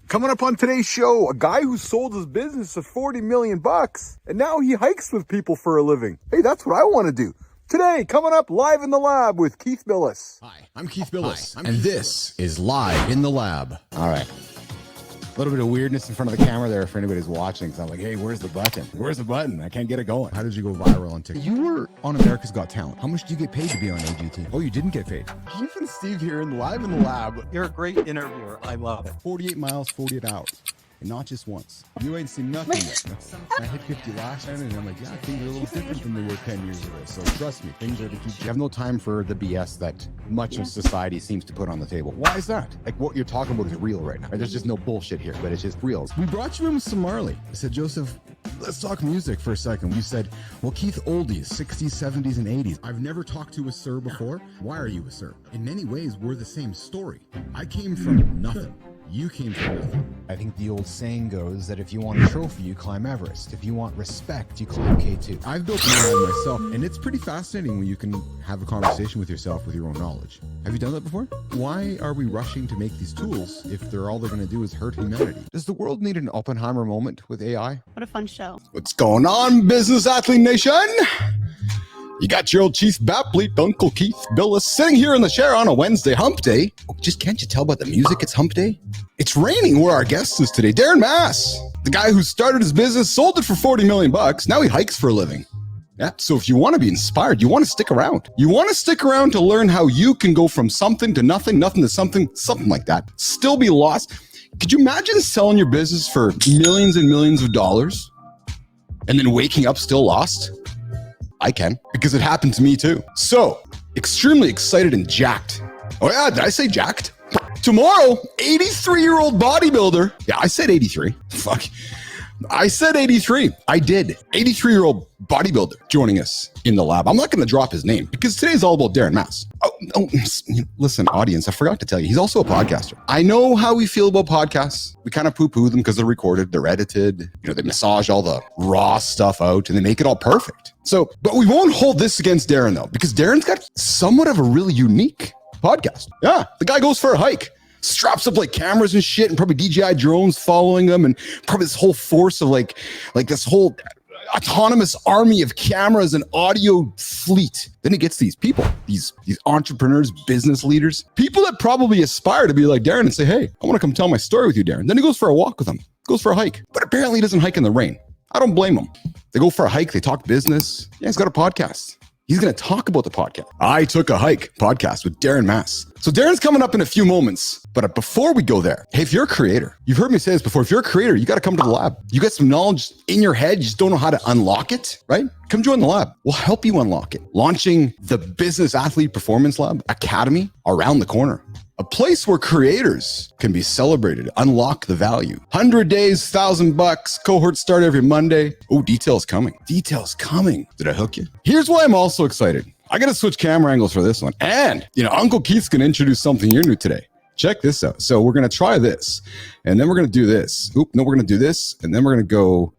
Coming up on today's show, a guy who sold his business for $40 million and now he hikes with people for a living. Hey, that's what I want to do. Today, coming up live in the lab with Keith Bilous. Hi, I'm Keith Bilous, and this is Live in the Lab. All right. A little bit of weirdness in front of the camera there for anybody who's watching. So I'm like, hey, where's the button? Where's the button? I can't get it going. How did you go viral on TikTok? You were on America's Got Talent. How much do you get paid to be on AGT? Oh, you didn't get paid. Keith and Steve here in Live in the Lab. You're a great interviewer. I love it. 48 miles, 48 hours. And not just once. You ain't seen nothing yet. I hit 50 last time and I'm like, yeah, things are a little different than they were 10 years ago. So trust me, things are to keep. You have no time for the BS that much of society seems to put on the table. Why is that? Like what you're talking about is real right now. There's just no bullshit here, but it's just real. We brought you in with some Marley. I said, Joseph, let's talk music for a second. You said, well, Keith, oldies, 60s, 70s, and 80s. I've never talked to a sir before. Why are you a sir? In many ways, we're the same story. I came from nothing. You came from nothing. I think the old saying goes that if you want a trophy, you climb Everest. If you want respect, you climb K2. I've built my myself, and it's pretty fascinating when you can have a conversation with yourself with your own knowledge. Have you done that before? Why are we rushing to make these tools if all they're going to do is hurt humanity? Does the world need an Oppenheimer moment with AI? What a fun show. What's going on, Business Athlete Nation? You got your old chief bapl, Uncle Keith Bilous, sitting here in the chair on a Wednesday hump day. Oh, just can't you tell by the music it's hump day? It's raining where our guest is today, Darren Mass. The guy who started his business, sold it for $40 million. Now he hikes for a living. Yeah, so if you want to be inspired, you want to stick around. You want to stick around to learn how you can go from something to nothing, nothing to something like that. Still be lost. Could you imagine selling your business for millions and millions of dollars and then waking up still lost? I can, because it happened to me too. So, extremely excited and jacked. Oh yeah, did I say jacked? Tomorrow, 83-year-old bodybuilder. Yeah, I said 83. Fuck. I said 83. I did. 83-year-old bodybuilder joining us in the lab. I'm not going to drop his name because today's all about Darren Mass. Oh, listen, audience, I forgot to tell you, he's also a podcaster. I know how we feel about podcasts. We kind of poo-poo them because they're recorded, they're edited, they massage all the raw stuff out and they make it all perfect. So, but we won't hold this against Darren though, because Darren's got somewhat of a really unique podcast. Yeah, the guy goes for a hike. Straps up like cameras and shit and probably DJI drones following them and probably this whole force of like this whole autonomous army of cameras and audio fleet. Then he gets these people, these entrepreneurs, business leaders, people that probably aspire to be like Darren and say, hey, I want to come tell my story with you, Darren. Then he goes for a walk with them, goes for a hike, but apparently he doesn't hike in the rain. I don't blame him. They go for a hike, they talk business. Yeah, he's got a podcast. He's going to talk about the podcast. I Took a Hike podcast with Darren Mass. So Darren's coming up in a few moments, but before we go there, hey, if you're a creator, you've heard me say this before, if you're a creator, you got to come to the lab. You got some knowledge in your head, you just don't know how to unlock it, right? Come join the lab. We'll help you unlock it. Launching the Business Athlete Performance Lab Academy around the corner. A place where creators can be celebrated, unlock the value. 100 days, $1,000, cohorts start every Monday. Oh, details coming. Details coming. Did I hook you? Here's why I'm also excited. I got to switch camera angles for this one. And, Uncle Keith's going to introduce something you're new today. Check this out. So we're going to try this, and then we're going to do this. Oop, no, we're going to do this, and then we're going to go,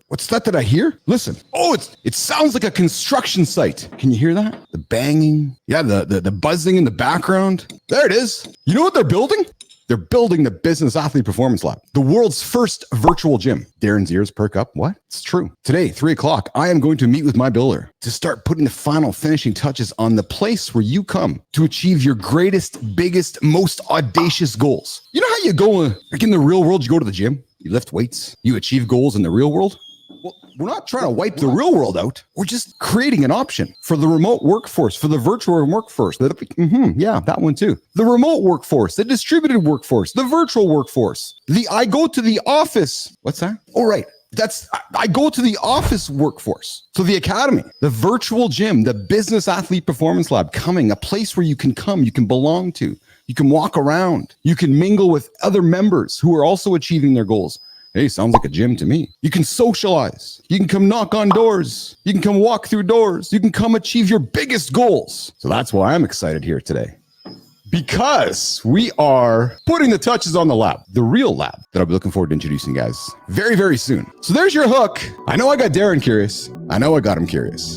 what's that I hear? Listen. Oh, it sounds like a construction site. Can you hear that? The banging. Yeah, the buzzing in the background. There it is. You know what they're building? They're building the Business Athlete Performance Lab, the world's first virtual gym. Darren's ears perk up. What? It's true. Today, 3:00, I am going to meet with my builder to start putting the final finishing touches on the place where you come to achieve your greatest, biggest, most audacious goals. You know how you go, like in the real world, you go to the gym, you lift weights, you achieve goals in the real world? Well, we're not trying to wipe the real world out. We're just creating an option for the remote workforce, for the virtual workforce. Yeah, that one too. The remote workforce, the distributed workforce, the virtual workforce. I go to the office. What's that? Oh, right. I go to the office workforce. So the academy, the virtual gym, the Business Athlete Performance Lab coming, a place where you can come, you can belong to, you can walk around, you can mingle with other members who are also achieving their goals. Hey, sounds like a gym to me. You can socialize. You can come knock on doors. You can come walk through doors. You can come achieve your biggest goals. So that's why I'm excited here today. Because we are putting the touches on the lab, the real lab that I'll be looking forward to introducing guys very, very soon. So there's your hook. I know I got Darren curious. I know I got him curious.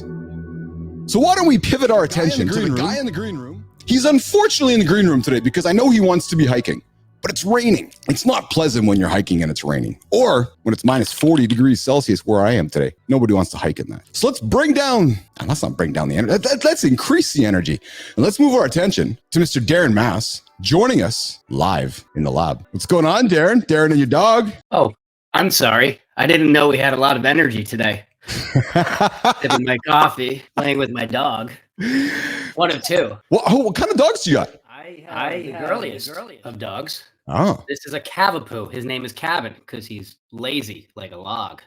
So why don't we pivot our attention to the guy in the green room? He's unfortunately in the green room today because I know he wants to be hiking. but it's raining. It's not pleasant when you're hiking and it's raining, or when it's minus 40 degrees Celsius where I am today. Nobody wants to hike in that. So let's not bring down the energy. Let's increase the energy. And let's move our attention to Mr. Darren Mass joining us live in the lab. What's going on, Darren? Darren and your dog? Oh, I'm sorry. I didn't know we had a lot of energy today. Sipping my coffee, playing with my dog. One of two. What kind of dogs do you got? I the girliest of dogs. Oh. This is a Cavapoo. His name is Cabin because he's lazy like a log.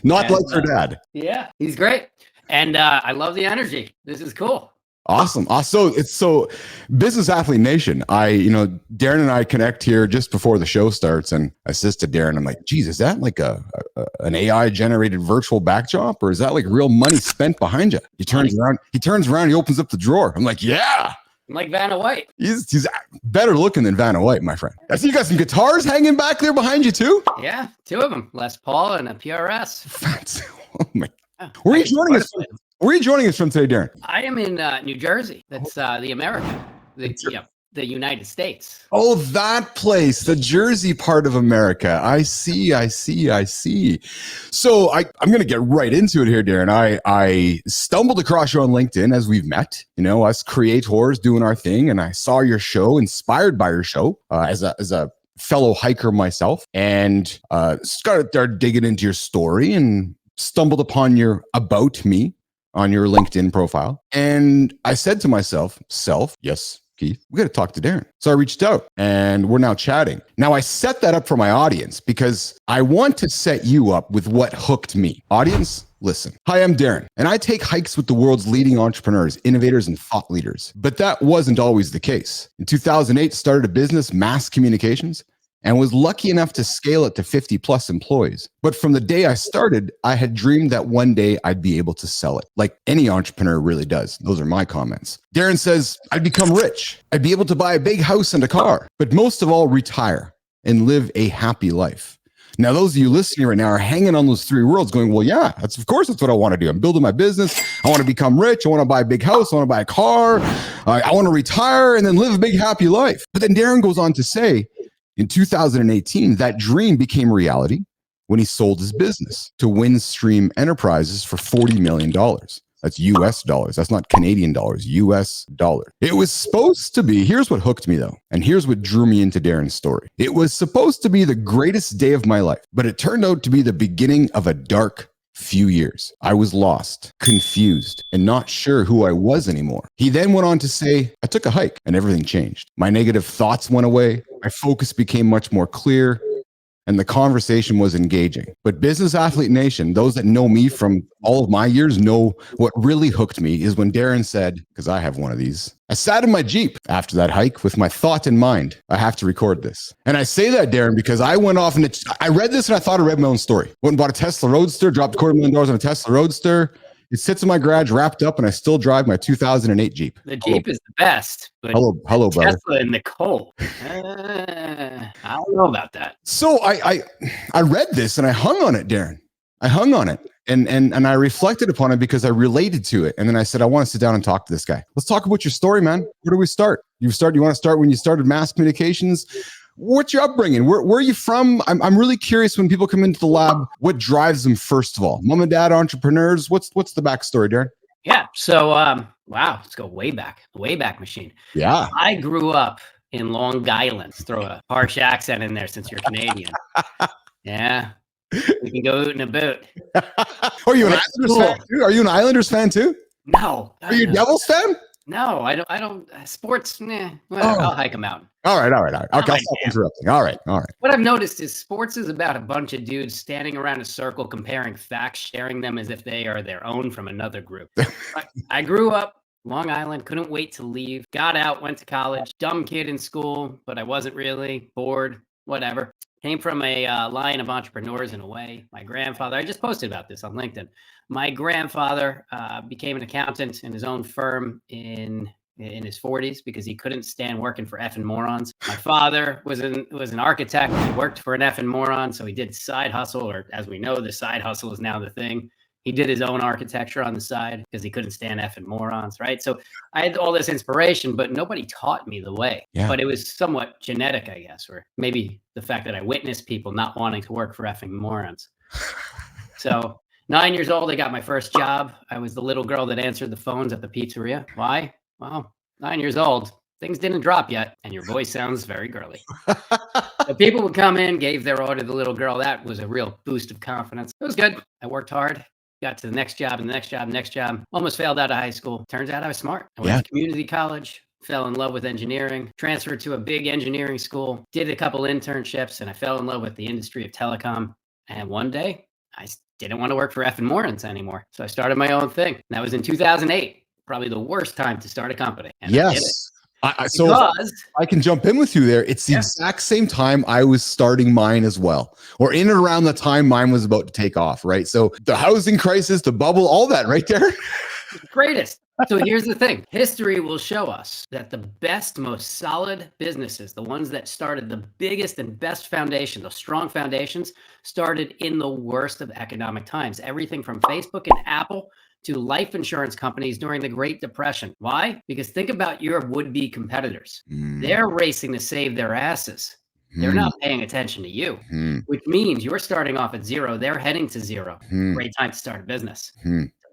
Not like her dad. Yeah, he's great. And I love the energy. This is cool. Awesome. So Business Athlete Nation, Darren and I connect here just before the show starts, and I says to Darren, I'm like, geez, is that like an AI generated virtual backdrop, or is that like real money spent behind you? He turns around, he opens up the drawer. I'm like, yeah. I'm like Vanna White. He's better looking than Vanna White, my friend. I see you got some guitars hanging back there behind you too. Yeah, two of them, Les Paul and a PRS. Oh my. Where are you joining us from? Where are you joining us from today, Darren? I am in New Jersey. That's the America, the United States. Oh, that place, the Jersey part of America. I see. So I'm going to get right into it here, Darren. I stumbled across you on LinkedIn as we've met, us creators doing our thing. And I saw your show, inspired by your show as a fellow hiker myself, and started digging into your story and stumbled upon your About Me on your LinkedIn profile. And I said to myself, yes, Keith, we got to talk to Darren. So I reached out and we're now chatting. Now I set that up for my audience because I want to set you up with what hooked me. Audience, listen. Hi, I'm Darren, and I take hikes with the world's leading entrepreneurs, innovators, and thought leaders. But that wasn't always the case. In 2008, started a business, Mass Communications, and was lucky enough to scale it to 50 plus employees. But from the day I started, I had dreamed that one day I'd be able to sell it, like any entrepreneur really does. Those are my comments. Darren says, I'd become rich. I'd be able to buy a big house and a car, but most of all, retire and live a happy life. Now, those of you listening right now are hanging on those three worlds going, well, yeah, that's what I want to do. I'm building my business. I want to become rich. I want to buy a big house. I want to buy a car. I want to retire and then live a big, happy life. But then Darren goes on to say, in 2018, that dream became reality when he sold his business to Windstream Enterprises for $40 million. That's US dollars. That's not Canadian dollars, US dollars. It was supposed to be, here's what hooked me though, and here's what drew me into Darren's story. It was supposed to be the greatest day of my life, but it turned out to be the beginning of a dark few years. I was lost, confused, and not sure who I was anymore. He then went on to say, I took a hike and everything changed. My negative thoughts went away. My focus became much more clear, and the conversation was engaging. But Business Athlete Nation, those that know me from all of my years know what really hooked me is when Darren said, because I have one of these, I sat in my Jeep after that hike with my thought in mind. I have to record this. And I say that, Darren, because I went off and I read this and I thought I read my own story. Went and bought a Tesla Roadster, dropped $250,000 on a Tesla Roadster. It sits in my garage wrapped up and I still drive my 2008 Jeep. The Jeep is the best. But hello, brother. Tesla in the cold. I don't know about that. So I read this and I hung on it, Darren. I hung on it and I reflected upon it because I related to it. And then I said, I want to sit down and talk to this guy. Let's talk about your story, man. Where do we start? You want to start when you started Mass Communications? What's your upbringing? Where are you from? I'm really curious when people come into the lab, what drives them first of all? Mom and dad entrepreneurs? What's the backstory, Darren? Yeah. So, wow, let's go way back machine. Yeah. I grew up in Long Island. Let's throw a harsh accent in there since you're Canadian. Yeah. We can go out in a boat. Are you an Islanders fan too? Are you an Islanders fan too? No. Are you a Devils fan? No, I don't. Sports, whatever. I'll hike them out. All right. Okay, I'll stop interrupting. All right. What I've noticed is sports is about a bunch of dudes standing around a circle, comparing facts, sharing them as if they are their own from another group. I grew up Long Island, couldn't wait to leave, got out, went to college, dumb kid in school, but I wasn't really bored, whatever. Came from a line of entrepreneurs in a way. My grandfather, I just posted about this on LinkedIn. My grandfather became an accountant in his own firm in his 40s because he couldn't stand working for effing morons. My father was an architect. He worked for an effing moron, so he did side hustle, or as we know, the side hustle is now the thing. He did his own architecture on the side because he couldn't stand effing morons, right? So I had all this inspiration, but nobody taught me the way. Yeah. But it was somewhat genetic, I guess, or maybe the fact that I witnessed people not wanting to work for effing morons. So 9 years old, I got my first job. I was the little girl that answered the phones at the pizzeria. Why? Well, 9 years old. Things didn't drop yet, and your voice sounds very girly. So people would come in, gave their order to the little girl. That was a real boost of confidence. It was good. I worked hard, got to the next job and the next job, next job. Almost failed out of high school. Turns out I was smart. I went to community college, fell in love with engineering, transferred to a big engineering school, did a couple internships, and I fell in love with the industry of telecom. And one day, I didn't want to work for effing morons anymore. So I started my own thing. And that was in 2008. Probably the worst time to start a company. And I did it. So I can jump in with you there. It's the exact same time I was starting mine as well, or in and around the time mine was about to take off, right? So the housing crisis, the bubble, all that right there. The greatest. So here's the thing. History will show us that the best, most solid businesses, the ones that started the biggest and best foundation, those strong foundations, started in the worst of economic times. Everything from Facebook and Apple to life insurance companies during the Great Depression. Why? Because think about your would-be competitors. They're racing to save their asses. They're not paying attention to you, which means you're starting off at zero. They're heading to zero. Great time to start a business.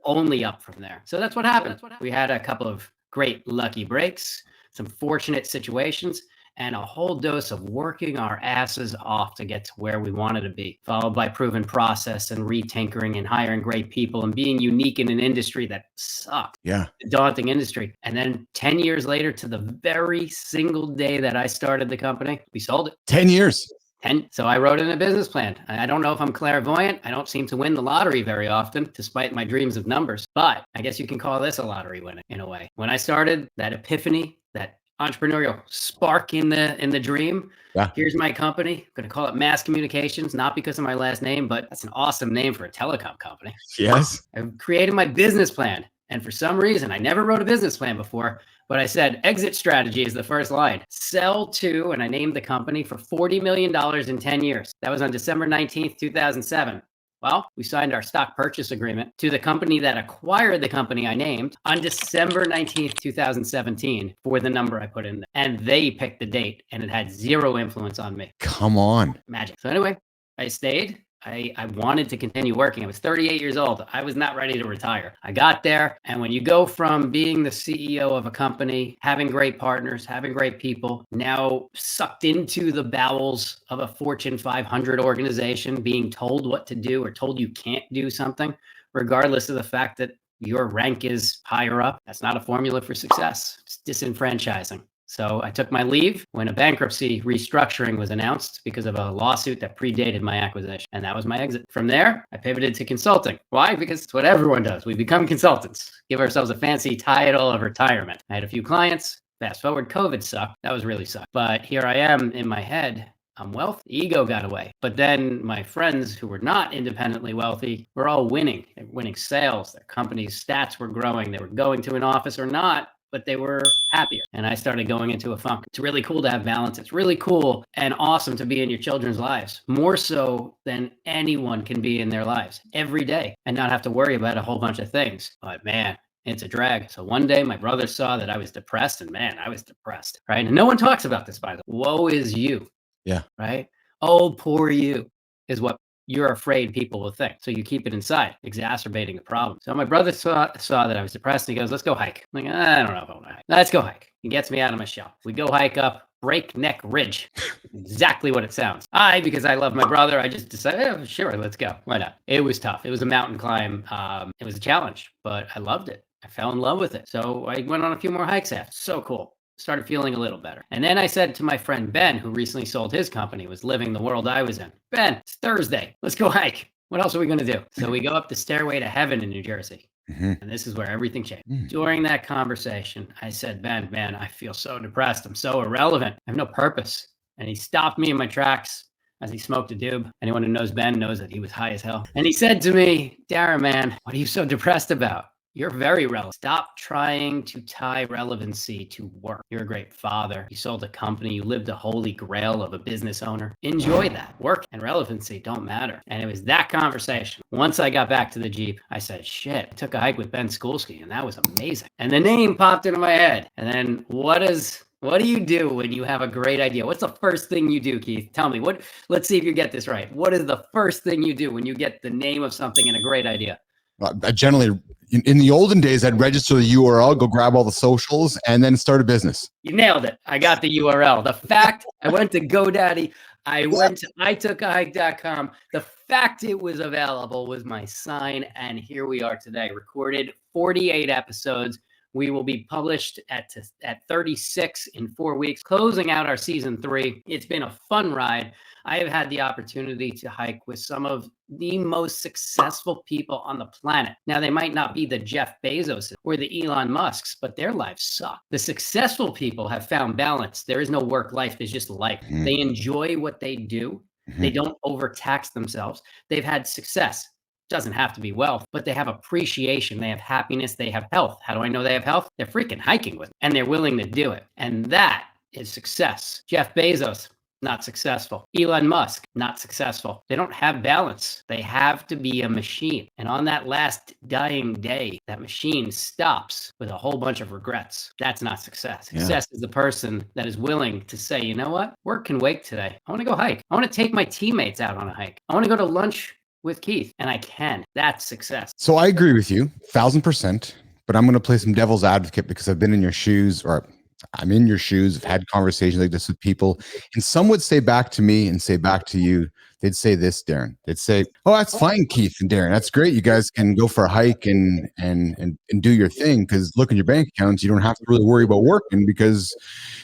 Only up from there. So that's what happened. We had a couple of great lucky breaks, some fortunate situations, and a whole dose of working our asses off to get to where we wanted to be, followed by proven process and retinkering and hiring great people and being unique in an industry that sucked. Yeah. A daunting industry. And then 10 years later, to the very single day that I started the company, we sold it. 10 years. So I wrote in a business plan. I don't know if I'm clairvoyant. I don't seem to win the lottery very often, despite my dreams of numbers. But I guess you can call this a lottery winning in a way. When I started, that epiphany, that entrepreneurial spark in the dream. Yeah. Here's my company. I'm going to call it Mass Communications, not because of my last name, but that's an awesome name for a telecom company. Yes. I created my business plan. And for some reason, I never wrote a business plan before, but I said exit strategy is the first line. Sell to, and I named the company for $40 million in 10 years. That was on December 19th, 2007. Well, we signed our stock purchase agreement to the company that acquired the company I named on December 19th, 2017 for the number I put in there. And they picked the date, and it had zero influence on me. Come on. Magic. So anyway, I stayed. I wanted to continue working. I was 38 years old. I was not ready to retire. I got there. And when you go from being the CEO of a company, having great partners, having great people, now sucked into the bowels of a Fortune 500 organization, being told what to do or told you can't do something, regardless of the fact that your rank is higher up, that's not a formula for success. It's disenfranchising. So I took my leave when a bankruptcy restructuring was announced because of a lawsuit that predated my acquisition. And that was my exit. From there, I pivoted to consulting. Why? Because it's what everyone does. We become consultants, give ourselves a fancy title of retirement. I had a few clients. Fast forward, COVID sucked. That was really sucked. But here I am in my head. I'm wealthy. Ego got away. But then my friends who were not independently wealthy were all winning. They were winning sales. Their company's stats were growing. They were going to an office or not, but they were happier. And I started going into a funk. It's really cool to have balance. It's really cool and awesome to be in your children's lives, more so than anyone can be in their lives every day and not have to worry about a whole bunch of things. But man, it's a drag. So one day my brother saw that I was depressed, and man, I was depressed, right? And no one talks about this, by the way. Woe is you. Yeah. Right? Oh, poor you is what you're afraid people will think. So you keep it inside, exacerbating the problem. So my brother saw that I was depressed, and he goes, let's go hike. I'm like, I don't know if I want to hike. Let's go hike. He gets me out of my shell. We go hike up Breakneck Ridge. Exactly what it sounds. Because I love my brother, I just decided, sure, let's go. Why not? It was tough. It was a mountain climb. It was a challenge, but I loved it. I fell in love with it. So I went on a few more hikes after. So cool. Started feeling a little better. And then I said to my friend Ben, who recently sold his company, was living the world I was in, Ben, it's Thursday. Let's go hike. What else are we going to do? So we go up the Stairway to Heaven in New Jersey. And this is where everything changed. During that conversation, I said, Ben, I feel so depressed. I'm so irrelevant. I have no purpose. And he stopped me in my tracks as he smoked a doob. Anyone who knows Ben knows that he was high as hell. And he said to me, Darren, man, what are you so depressed about? You're very relevant. Stop trying to tie relevancy to work. You're a great father. You sold a company. You lived a holy grail of a business owner. Enjoy that. Work and relevancy don't matter. And it was that conversation. Once I got back to the Jeep, I said, shit, I took a hike with Ben Skulski, and that was amazing. And the name popped into my head. And then what do you do when you have a great idea? What's the first thing you do, Keith? Tell me. Let's see if you get this right. What is the first thing you do when you get the name of something and a great idea? I generally, in the olden days, I'd register the URL, go grab all the socials, and then start a business. You nailed it. I got the URL. The fact I went to GoDaddy, I went to itookahike.com. The fact it was available was my sign, and here we are today. Recorded 48 episodes. We will be published at 36 in 4 weeks, closing out our season 3. It's been a fun ride. I have had the opportunity to hike with some of the most successful people on the planet. Now, they might not be the Jeff Bezos or the Elon Musks, but their lives suck. The successful people have found balance. There is no work life. There's just life. Mm-hmm. They enjoy what they do. Mm-hmm. They don't overtax themselves. They've had success. Doesn't have to be wealth, but they have appreciation. They have happiness. They have health. How do I know they have health? They're freaking hiking with it, and they're willing to do it. And that is success. Jeff Bezos, not successful. Elon Musk, not successful. They don't have balance. They have to be a machine. And on that last dying day, that machine stops with a whole bunch of regrets. That's not success. Yeah. Success is the person that is willing to say, you know what? Work can wait today. I want to go hike. I want to take my teammates out on a hike. I want to go to lunch with Keith, and I can. That's success. So I agree with you 1,000%, but I'm going to play some devil's advocate because I've been in your shoes, or I'm in your shoes. I've had conversations like this with people, and some would say back to me and say back to you, they'd say this, Darren. They'd say, oh, that's fine, Keith and Darren. That's great. You guys can go for a hike and do your thing, because look in your bank accounts, you don't have to really worry about working because,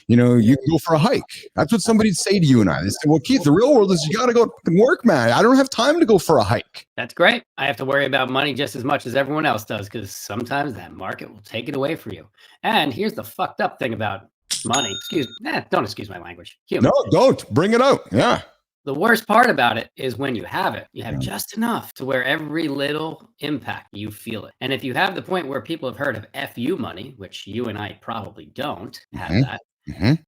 you know, you can go for a hike. That's what somebody'd say to you and I. They say, well, Keith, the real world is you got to go and work, man. I don't have time to go for a hike. That's great. I have to worry about money just as much as everyone else does, because sometimes that market will take it away from you. And here's the fucked up thing about money. Don't excuse my language. Human. No, don't. Bring it out. Yeah. The worst part about it is when you have it, you have just enough to where every little impact you feel it. And if you have the point where people have heard of FU money, which you and I probably don't have that,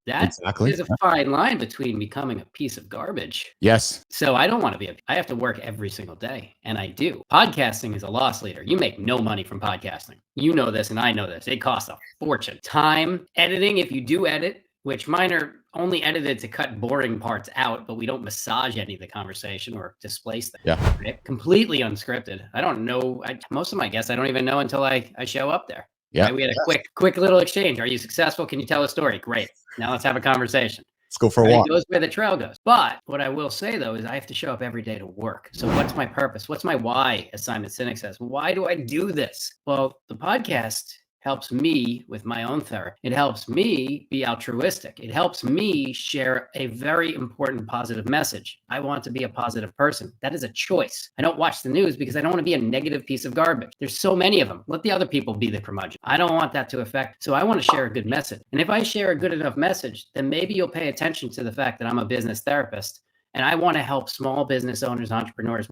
that exactly is a fine line between becoming a piece of garbage. Yes. So I don't want to be, I have to work every single day, and I do. Podcasting is a loss leader. You make no money from podcasting. You know this, and I know this. It costs a fortune. Time, editing, if you do edit, which mine are only edited to cut boring parts out, but we don't massage any of the conversation or displace them. Yeah. Right? Completely unscripted. I don't know. Most of my guests, I don't even know until I show up there. Yeah. Right? We had a quick little exchange. Are you successful? Can you tell a story? Great. Now let's have a conversation. Let's go for a walk. It goes where the trail goes. But what I will say, though, is I have to show up every day to work. So what's my purpose? What's my why, as Simon Sinek says? Why do I do this? Well, the podcast helps me with my own therapy. It helps me be altruistic. It helps me share a very important positive message. I want to be a positive person. That is a choice. I don't watch the news because I don't want to be a negative piece of garbage. There's so many of them. Let the other people be the curmudgeon. I don't want that to affect. So I want to share a good message. And if I share a good enough message, then maybe you'll pay attention to the fact that I'm a business therapist. And I want to help small business owners, entrepreneurs,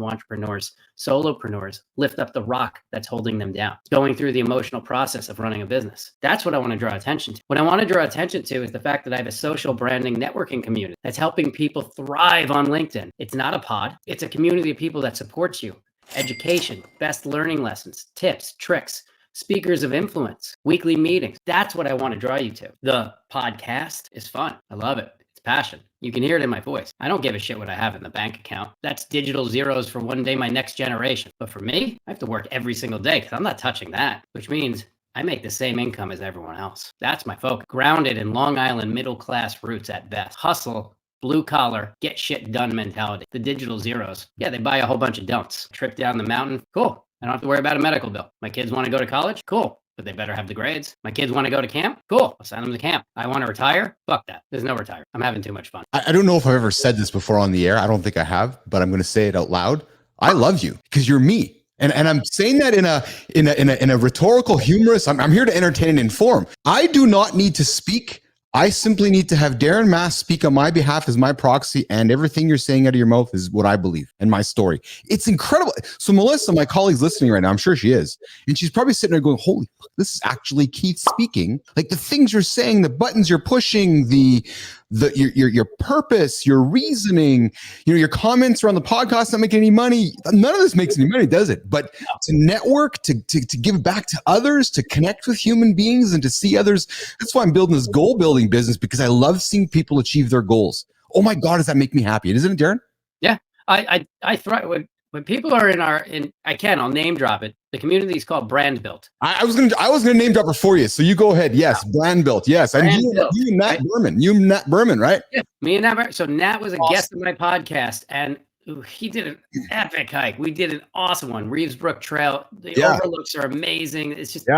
solopreneurs lift up the rock that's holding them down, going through the emotional process of running a business. That's what I want to draw attention to. What I want to draw attention to is the fact that I have a social branding networking community that's helping people thrive on LinkedIn. It's not a pod. It's a community of people that supports you. Education, best learning lessons, tips, tricks, speakers of influence, weekly meetings. That's what I want to draw you to. The podcast is fun. I love it. It's passion. You can hear it in my voice. I don't give a shit what I have in the bank account. That's digital zeros for one day, my next generation. But for me, I have to work every single day because I'm not touching that, which means I make the same income as everyone else. That's my focus. Grounded in Long Island middle-class roots at best. Hustle, blue collar, get shit done mentality. The digital zeros. Yeah, they buy a whole bunch of dumps. Trip down the mountain. Cool. I don't have to worry about a medical bill. My kids want to go to college? Cool. But they better have the grades. My kids want to go to camp? Cool. I'll send them to camp. I want to retire? Fuck that. There's no retire. I'm having too much fun. I don't know if I've ever said this before on the air. I don't think I have, but I'm going to say it out loud. I love you because you're me. And I'm saying that in a rhetorical, humorous, I'm here to entertain and inform. I do not need to speak. I simply need to have Darren Mass speak on my behalf as my proxy, and everything you're saying out of your mouth is what I believe and my story. It's incredible. So Melissa, my colleague's listening right now. I'm sure she is. And she's probably sitting there going, holy fuck, this is actually Keith speaking. Like the things you're saying, the buttons you're pushing, your purpose, your reasoning, your comments around the podcast not making any money. None of this makes any money, does it? But to network, to give back to others, to connect with human beings and to see others. That's why I'm building this goal building business, because I love seeing people achieve their goals. Oh my God, does that make me happy? Isn't it, Darren? Yeah. I thrive when people are I'll name drop it. The community is called Brand Built. I was gonna name drop it for you. So you go ahead. Yes, Brand Built. Yes. And you and Nat Berman. You and Nat Berman, right? Yeah. Me and Nat Berman. So Nat was a guest on my podcast, and he did an epic hike. We did an awesome one. Reevesbrook Trail. The overlooks are amazing. It's just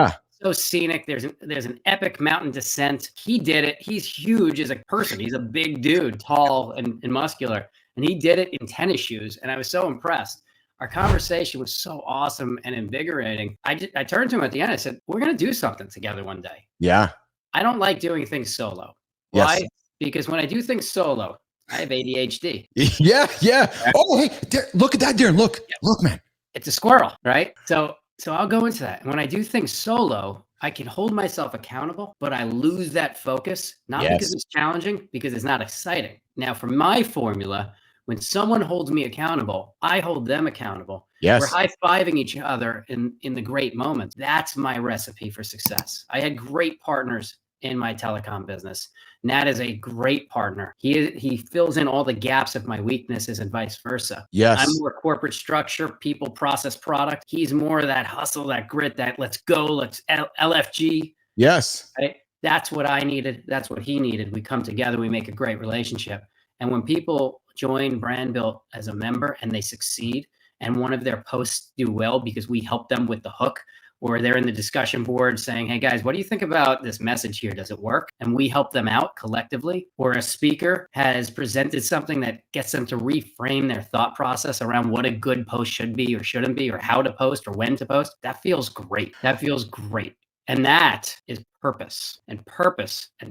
so scenic. There's an epic mountain descent. He did it. He's huge as a person. He's a big dude, tall and muscular. And he did it in tennis shoes. And I was so impressed. Our conversation was so awesome and invigorating. I turned to him at the end. I said, we're going to do something together one day. Yeah. I don't like doing things solo. Why? Because when I do things solo, I have ADHD. Yeah. Oh, hey, look at that, Darren. Look, man. It's a squirrel, right? So I'll go into that. And when I do things solo, I can hold myself accountable, but I lose that focus, not because it's challenging, because it's not exciting. Now, for my formula, when someone holds me accountable, I hold them accountable. Yes. We're high-fiving each other in the great moments. That's my recipe for success. I had great partners in my telecom business. Nat is a great partner. He fills in all the gaps of my weaknesses and vice versa. Yes. I'm more corporate structure, people, process, product. He's more of that hustle, that grit, that let's go, let's LFG. Yes. Right? That's what I needed. That's what he needed. We come together, we make a great relationship. And when people join Brand Built as a member and they succeed, and one of their posts do well because we help them with the hook, or they're in the discussion board saying, hey guys, what do you think about this message here? Does it work? And we help them out collectively. Or a speaker has presented something that gets them to reframe their thought process around what a good post should be or shouldn't be, or how to post or when to post. That feels great. That feels great. And that is purpose and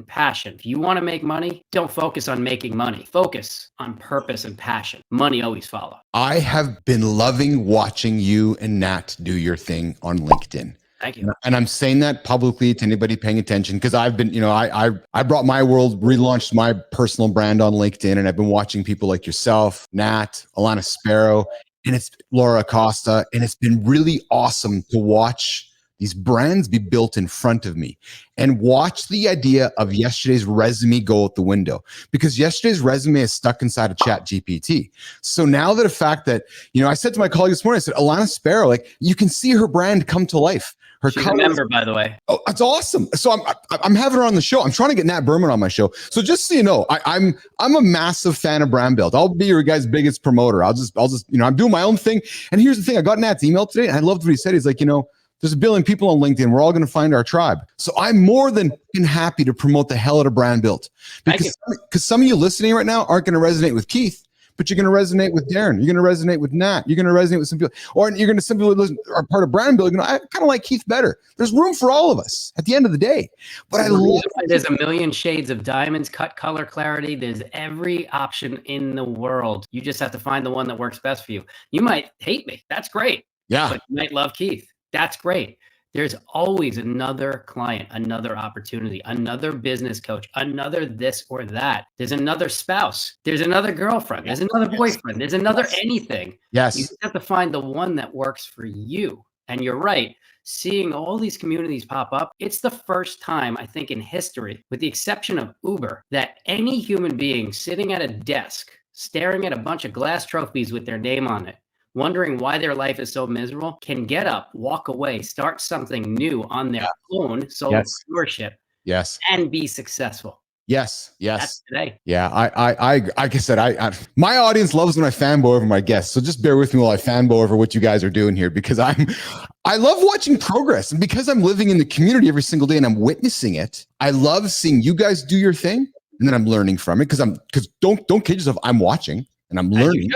passion. If you want to make money, don't focus on making money. Focus on purpose and passion. Money always follows. I have been loving watching you and Nat do your thing on LinkedIn. Thank you. And I'm saying that publicly to anybody paying attention, because I've been, I brought my world, relaunched my personal brand on LinkedIn, and I've been watching people like yourself, Nat, Alana Sparrow, and it's Laura Acosta, and it's been really awesome to watch these brands be built in front of me and watch the idea of yesterday's resume go out the window, because yesterday's resume is stuck inside of Chat GPT. So now that the fact that, I said to my colleague this morning, I said, Alana Sparrow, like you can see her brand come to life. She's a member, by the way. Oh, that's awesome. So I'm having her on the show. I'm trying to get Nat Berman on my show. So just so you know, I'm a massive fan of Brand Built. I'll be your guys' biggest promoter. I'll just, I'm doing my own thing. And here's the thing. I got Nat's email today, and I loved what he said. He's like, there's 1 billion people on LinkedIn. We're all going to find our tribe. So I'm more than happy to promote the hell out of Brand Built, because some of you listening right now aren't going to resonate with Keith, but you're going to resonate with Darren. You're going to resonate with Nat. You're going to resonate with some people, or you're going to simply listen, are part of Brand Built. I kind of like Keith better. There's room for all of us at the end of the day. But I love there's 1 million shades of diamonds, cut, color, clarity. There's every option in the world. You just have to find the one that works best for you. You might hate me. That's great. Yeah. But you might love Keith. That's great. There's always another client, another opportunity, another business coach, another this or that. There's another spouse. There's another girlfriend. There's another boyfriend. There's another anything. Yes. You just have to find the one that works for you. And you're right. Seeing all these communities pop up, it's the first time, I think, in history, with the exception of Uber, that any human being sitting at a desk, staring at a bunch of glass trophies with their name on it, wondering why their life is so miserable, can get up, walk away, start something new on their own solopreneurship, and be successful. Yes. That's today. Yeah. I like I said, my audience loves when I fanboy over my guests. So just bear with me while I fanboy over what you guys are doing here, because I love watching progress, and because I'm living in the community every single day and I'm witnessing it. I love seeing you guys do your thing, and then I'm learning from it, because don't kid yourself. I'm watching and I'm learning.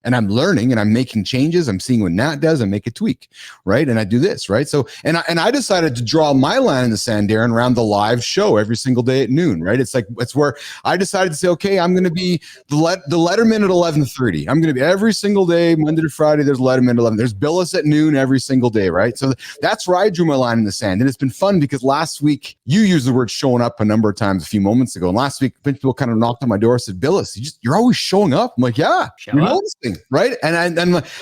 and I'm learning and I'm making changes. I'm seeing what Nat does and make a tweak, right? And I do this, right? So, and I decided to draw my line in the sand, Darren, around the live show every single day at noon, right? It's where I decided to say, okay, I'm going to be the Letterman at 11:30. I'm going to be every single day, Monday to Friday. There's Letterman at 11. There's Bilous at noon every single day, right? So that's where I drew my line in the sand, and it's been fun because last week you used the word showing up a number of times a few moments ago, and last week people kind of knocked on my door and said, Bilous, you're always showing up. I'm like, yeah, Show you're up. noticing, right? And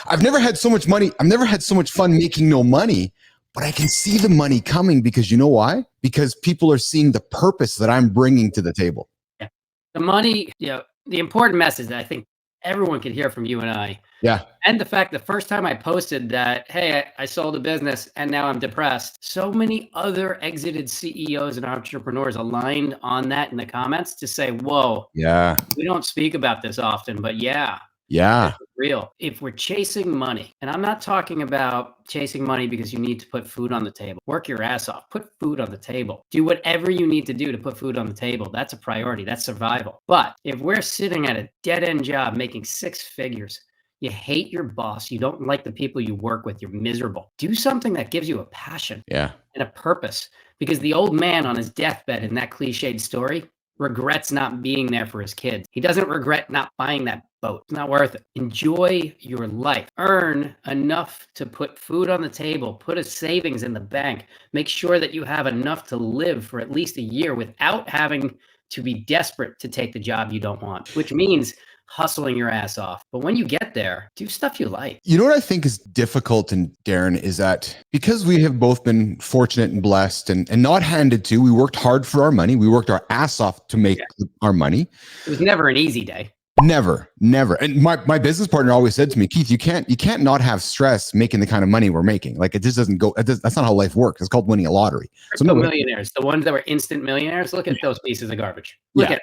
I've never had so much money. I've never had so much fun making no money, but I can see the money coming because you know why? Because people are seeing the purpose that I'm bringing to the table. Yeah. The money, the important message that I think everyone can hear from you and I. Yeah. And the fact the first time I posted that, hey, I sold a business and now I'm depressed, so many other exited CEOs and entrepreneurs aligned on that in the comments to say, whoa, Yeah. we don't speak about this often, but yeah. Yeah. It's real. If we're chasing money, and I'm not talking about chasing money because you need to put food on the table, work your ass off, put food on the table, do whatever you need to do to put food on the table. That's a priority. That's survival. But if we're sitting at a dead end job making 6 figures, you hate your boss, you don't like the people you work with, you're miserable. Do something that gives you a passion Yeah. and a purpose, because the old man on his deathbed in that cliched story regrets not being there for his kids. He doesn't regret not buying that boat. It's not worth it. Enjoy your life. Earn enough to put food on the table. Put a savings in the bank. Make sure that you have enough to live for at least a year without having to be desperate to take the job you don't want, which means hustling your ass off. But when you get there, do stuff you like. You know what I think is difficult, and Darren, is that because we have both been fortunate and blessed and not handed to, we worked hard for our money. We worked our ass off to make our money. It was never an easy day. Never. And my business partner always said to me, Keith, you can't not have stress making the kind of money we're making. Like, it just doesn't go. That's not how life works. It's called winning a lottery. So no millionaires, the ones that were instant millionaires, look at those pieces of garbage. Look at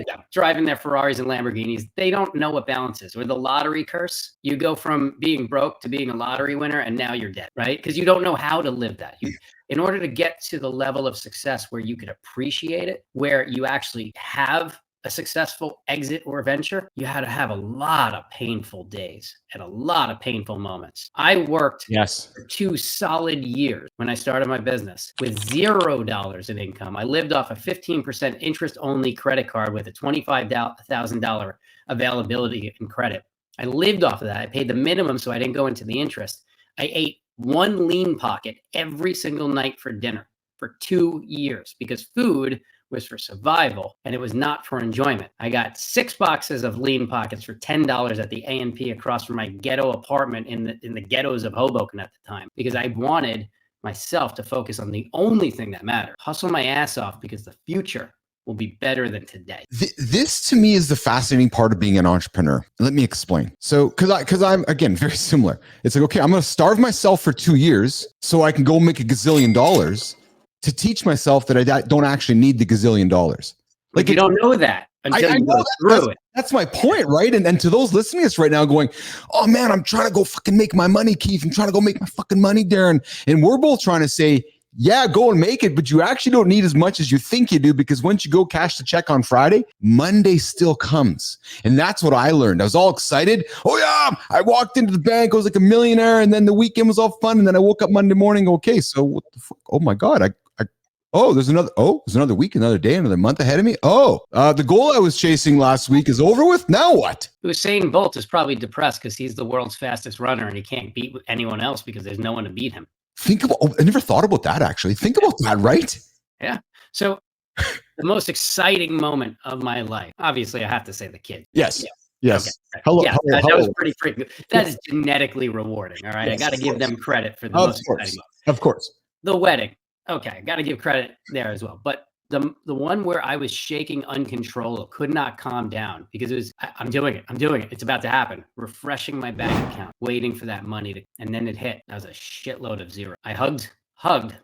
them driving their Ferraris and Lamborghinis. They don't know what balance is. Or the lottery curse. You go from being broke to being a lottery winner, and now you're dead, right? Because you don't know how to live that. In order to get to the level of success where you could appreciate it, where you actually have a successful exit or venture, you had to have a lot of painful days and a lot of painful moments. I worked for 2 solid years when I started my business with $0 in income. I lived off a 15% interest only credit card with a $25,000 availability in credit. I lived off of that. I paid the minimum so I didn't go into the interest. I ate 1 lean pocket every single night for dinner for 2 years because food was for survival and it was not for enjoyment. I got 6 boxes of lean pockets for $10 at the A&P across from my ghetto apartment in the ghettos of Hoboken at the time, because I wanted myself to focus on the only thing that mattered. Hustle my ass off because the future will be better than today. This to me is the fascinating part of being an entrepreneur. Let me explain. So, because I'm, again, very similar. It's like, okay, I'm going to starve myself for 2 years so I can go make $1 gazillion to teach myself that I don't actually need the $1 gazillion. Like, you don't know that until you go through it. That's my point, right? And to those listening to us right now going, oh man, I'm trying to go fucking make my money, Keith. I'm trying to go make my fucking money, Darren. And we're both trying to say, yeah, go and make it, but you actually don't need as much as you think you do, because once you go cash the check on Friday, Monday still comes. And that's what I learned. I was all excited. Oh yeah, I walked into the bank, I was like a millionaire, and then the weekend was all fun. And then I woke up Monday morning, okay, so what the fuck? Oh my God, there's another week, another day, another month ahead of me. The goal I was chasing last week is over with. Now what? Usain Bolt is probably depressed because he's the world's fastest runner and he can't beat anyone else because there's no one to beat him. I never thought about that, actually. Think about that, right? Yeah. So the most exciting moment of my life, obviously I have to say the kid. Yes. Yeah. Yes. Okay. Hello. That was pretty freaking. That is genetically rewarding. All right. Yes, I got to give them credit for the Of most course. exciting moment. Of course. The wedding. Okay. I got to give credit there as well. But the one where I was shaking uncontrollable, could not calm down because it was, I'm doing it. It's about to happen. Refreshing my bank account, waiting for that money and then it hit. That was a shitload of zero. I hugged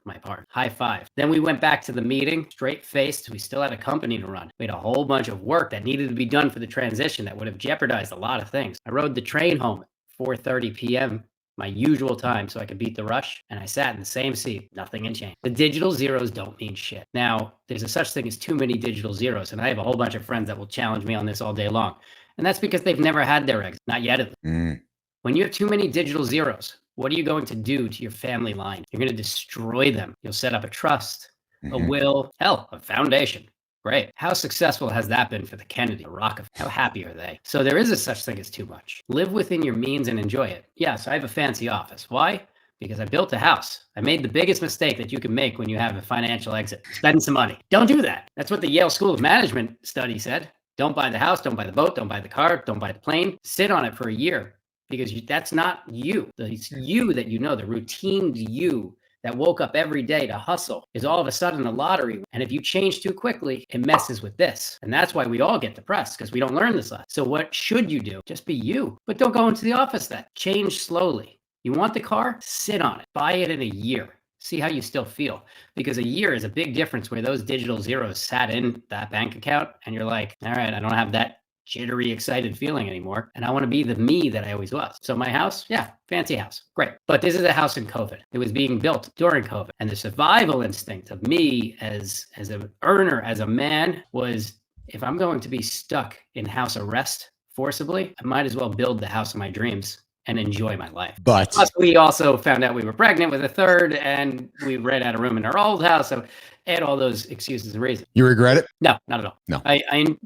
my partner, high five. Then we went back to the meeting, straight faced. We still had a company to run. We had a whole bunch of work that needed to be done for the transition that would have jeopardized a lot of things. I rode the train home at 4:30 p.m., my usual time, so I could beat the rush. And I sat in the same seat. Nothing had changed. The digital zeros don't mean shit. Now, there's a such thing as too many digital zeros. And I have a whole bunch of friends that will challenge me on this all day long. And that's because they've never had their exit, not yet. When you have too many digital zeros, what are you going to do to your family line? You're going to destroy them. You'll set up a trust, a will, hell, a foundation. Great. How successful has that been for the Kennedy, the Rockefeller? How happy are they? So there is a such thing as too much. Live within your means and enjoy it. Yes, I have a fancy office. Why? Because I built a house. I made the biggest mistake that you can make when you have a financial exit. Spend some money. Don't do that. That's what the Yale School of Management study said. Don't buy the house, don't buy the boat, don't buy the car, don't buy the plane. Sit on it for a year because that's not you. It's you that you know, the routine you that woke up every day to hustle is all of a sudden a lottery. And if you change too quickly, it messes with this. And that's why we all get depressed because we don't learn this lesson. So what should you do? Just be you, but don't go into the office then. Change slowly. You want the car? Sit on it. Buy it in a year. See how you still feel. Because a year is a big difference where those digital zeros sat in that bank account and you're like, all right, I don't have that jittery, excited feeling anymore. And I want to be the me that I always was. So my house, yeah, fancy house. Great. But this is a house in COVID. It was being built during COVID. And the survival instinct of me as an earner, as a man, was if I'm going to be stuck in house arrest forcibly, I might as well build the house of my dreams and enjoy my life. But plus, we also found out we were pregnant with a third, and we ran out of room in our old house. So add all those excuses and reasons. You regret it? No, not at all. No.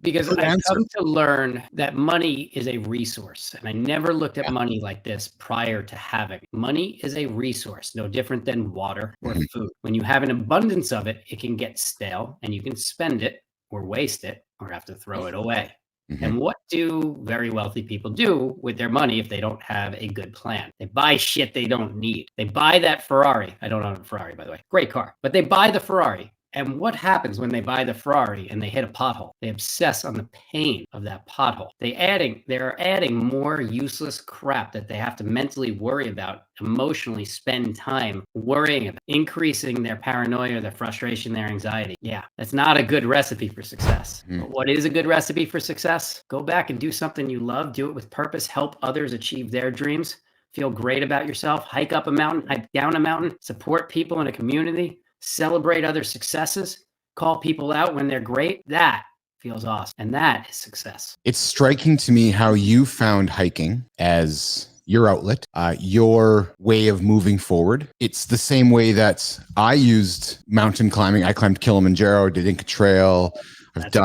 Because I've come to learn that money is a resource, and I never looked at money like this prior to having. Money is a resource, no different than water or food. When you have an abundance of it, it can get stale, and you can spend it or waste it or have to throw it away. And what do very wealthy people do with their money if they don't have a good plan? They buy shit they don't need. They buy that Ferrari. I don't own a Ferrari, by the way. Great car. But they buy the Ferrari. And what happens when they buy the Ferrari and they hit a pothole? They obsess on the pain of that pothole. They're adding more useless crap that they have to mentally worry about, emotionally spend time worrying about, increasing their paranoia, their frustration, their anxiety. Yeah, that's not a good recipe for success. But what is a good recipe for success? Go back and do something you love, do it with purpose, help others achieve their dreams, feel great about yourself, hike up a mountain, hike down a mountain, support people in a community, celebrate other successes, call people out when they're great. That feels awesome. And that is success. It's striking to me how you found hiking as your outlet, your way of moving forward. It's the same way that I used mountain climbing. I climbed Kilimanjaro, did Inca Trail. I've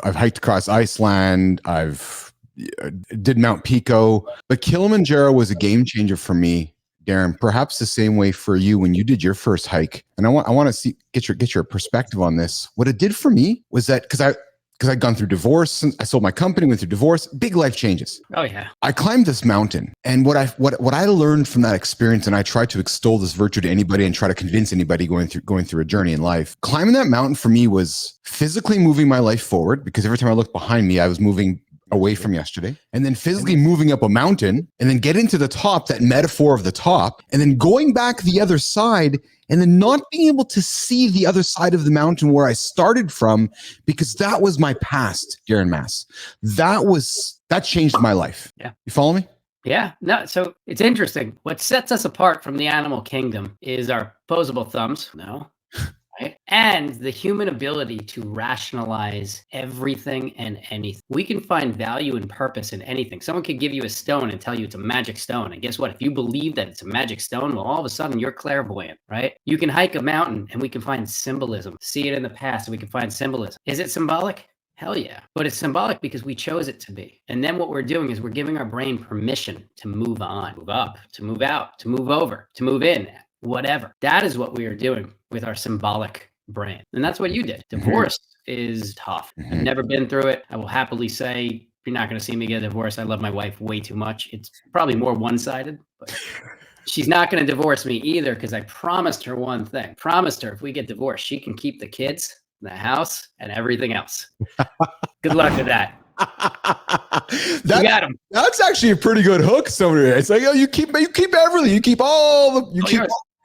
I've hiked across Iceland. I've did Mount Pico, but Kilimanjaro was a game changer for me, Darren, perhaps the same way for you when you did your first hike. And I want to get your perspective on this. What it did for me was that because I'd gone through divorce, and I sold my company, went through divorce, big life changes. Oh yeah. I climbed this mountain, and what I learned from that experience, and I try to extol this virtue to anybody and try to convince anybody going through a journey in life. Climbing that mountain for me was physically moving my life forward, because every time I looked behind me, I was moving away from yesterday, and then physically moving up a mountain, and then getting to the top, that metaphor of the top, and then going back the other side, and then not being able to see the other side of the mountain where I started from, because that was my past, Darren Mass. That changed my life. Yeah. You follow me? Yeah. No, so it's interesting. What sets us apart from the animal kingdom is our opposable thumbs. No. Right? And the human ability to rationalize everything and anything. We can find value and purpose in anything. Someone could give you a stone and tell you it's a magic stone. And guess what? If you believe that it's a magic stone, well, all of a sudden you're clairvoyant, right? You can hike a mountain and we can find symbolism. See it in the past and we can find symbolism. Is it symbolic? Hell yeah. But it's symbolic because we chose it to be. And then what we're doing is we're giving our brain permission to move on, move up, to move out, to move over, to move in, whatever. That is what we are doing with our symbolic brain. And that's what you did. Divorce is tough. I've never been through it. I will happily say, you're not going to see me get divorced. I love my wife way too much. It's probably more one-sided, but she's not going to divorce me either, because I promised her one thing. Promised her if we get divorced, she can keep the kids, the house, and everything else. Good luck with that. You got him. That's actually a pretty good hook somewhere. It's like, you keep everything. You keep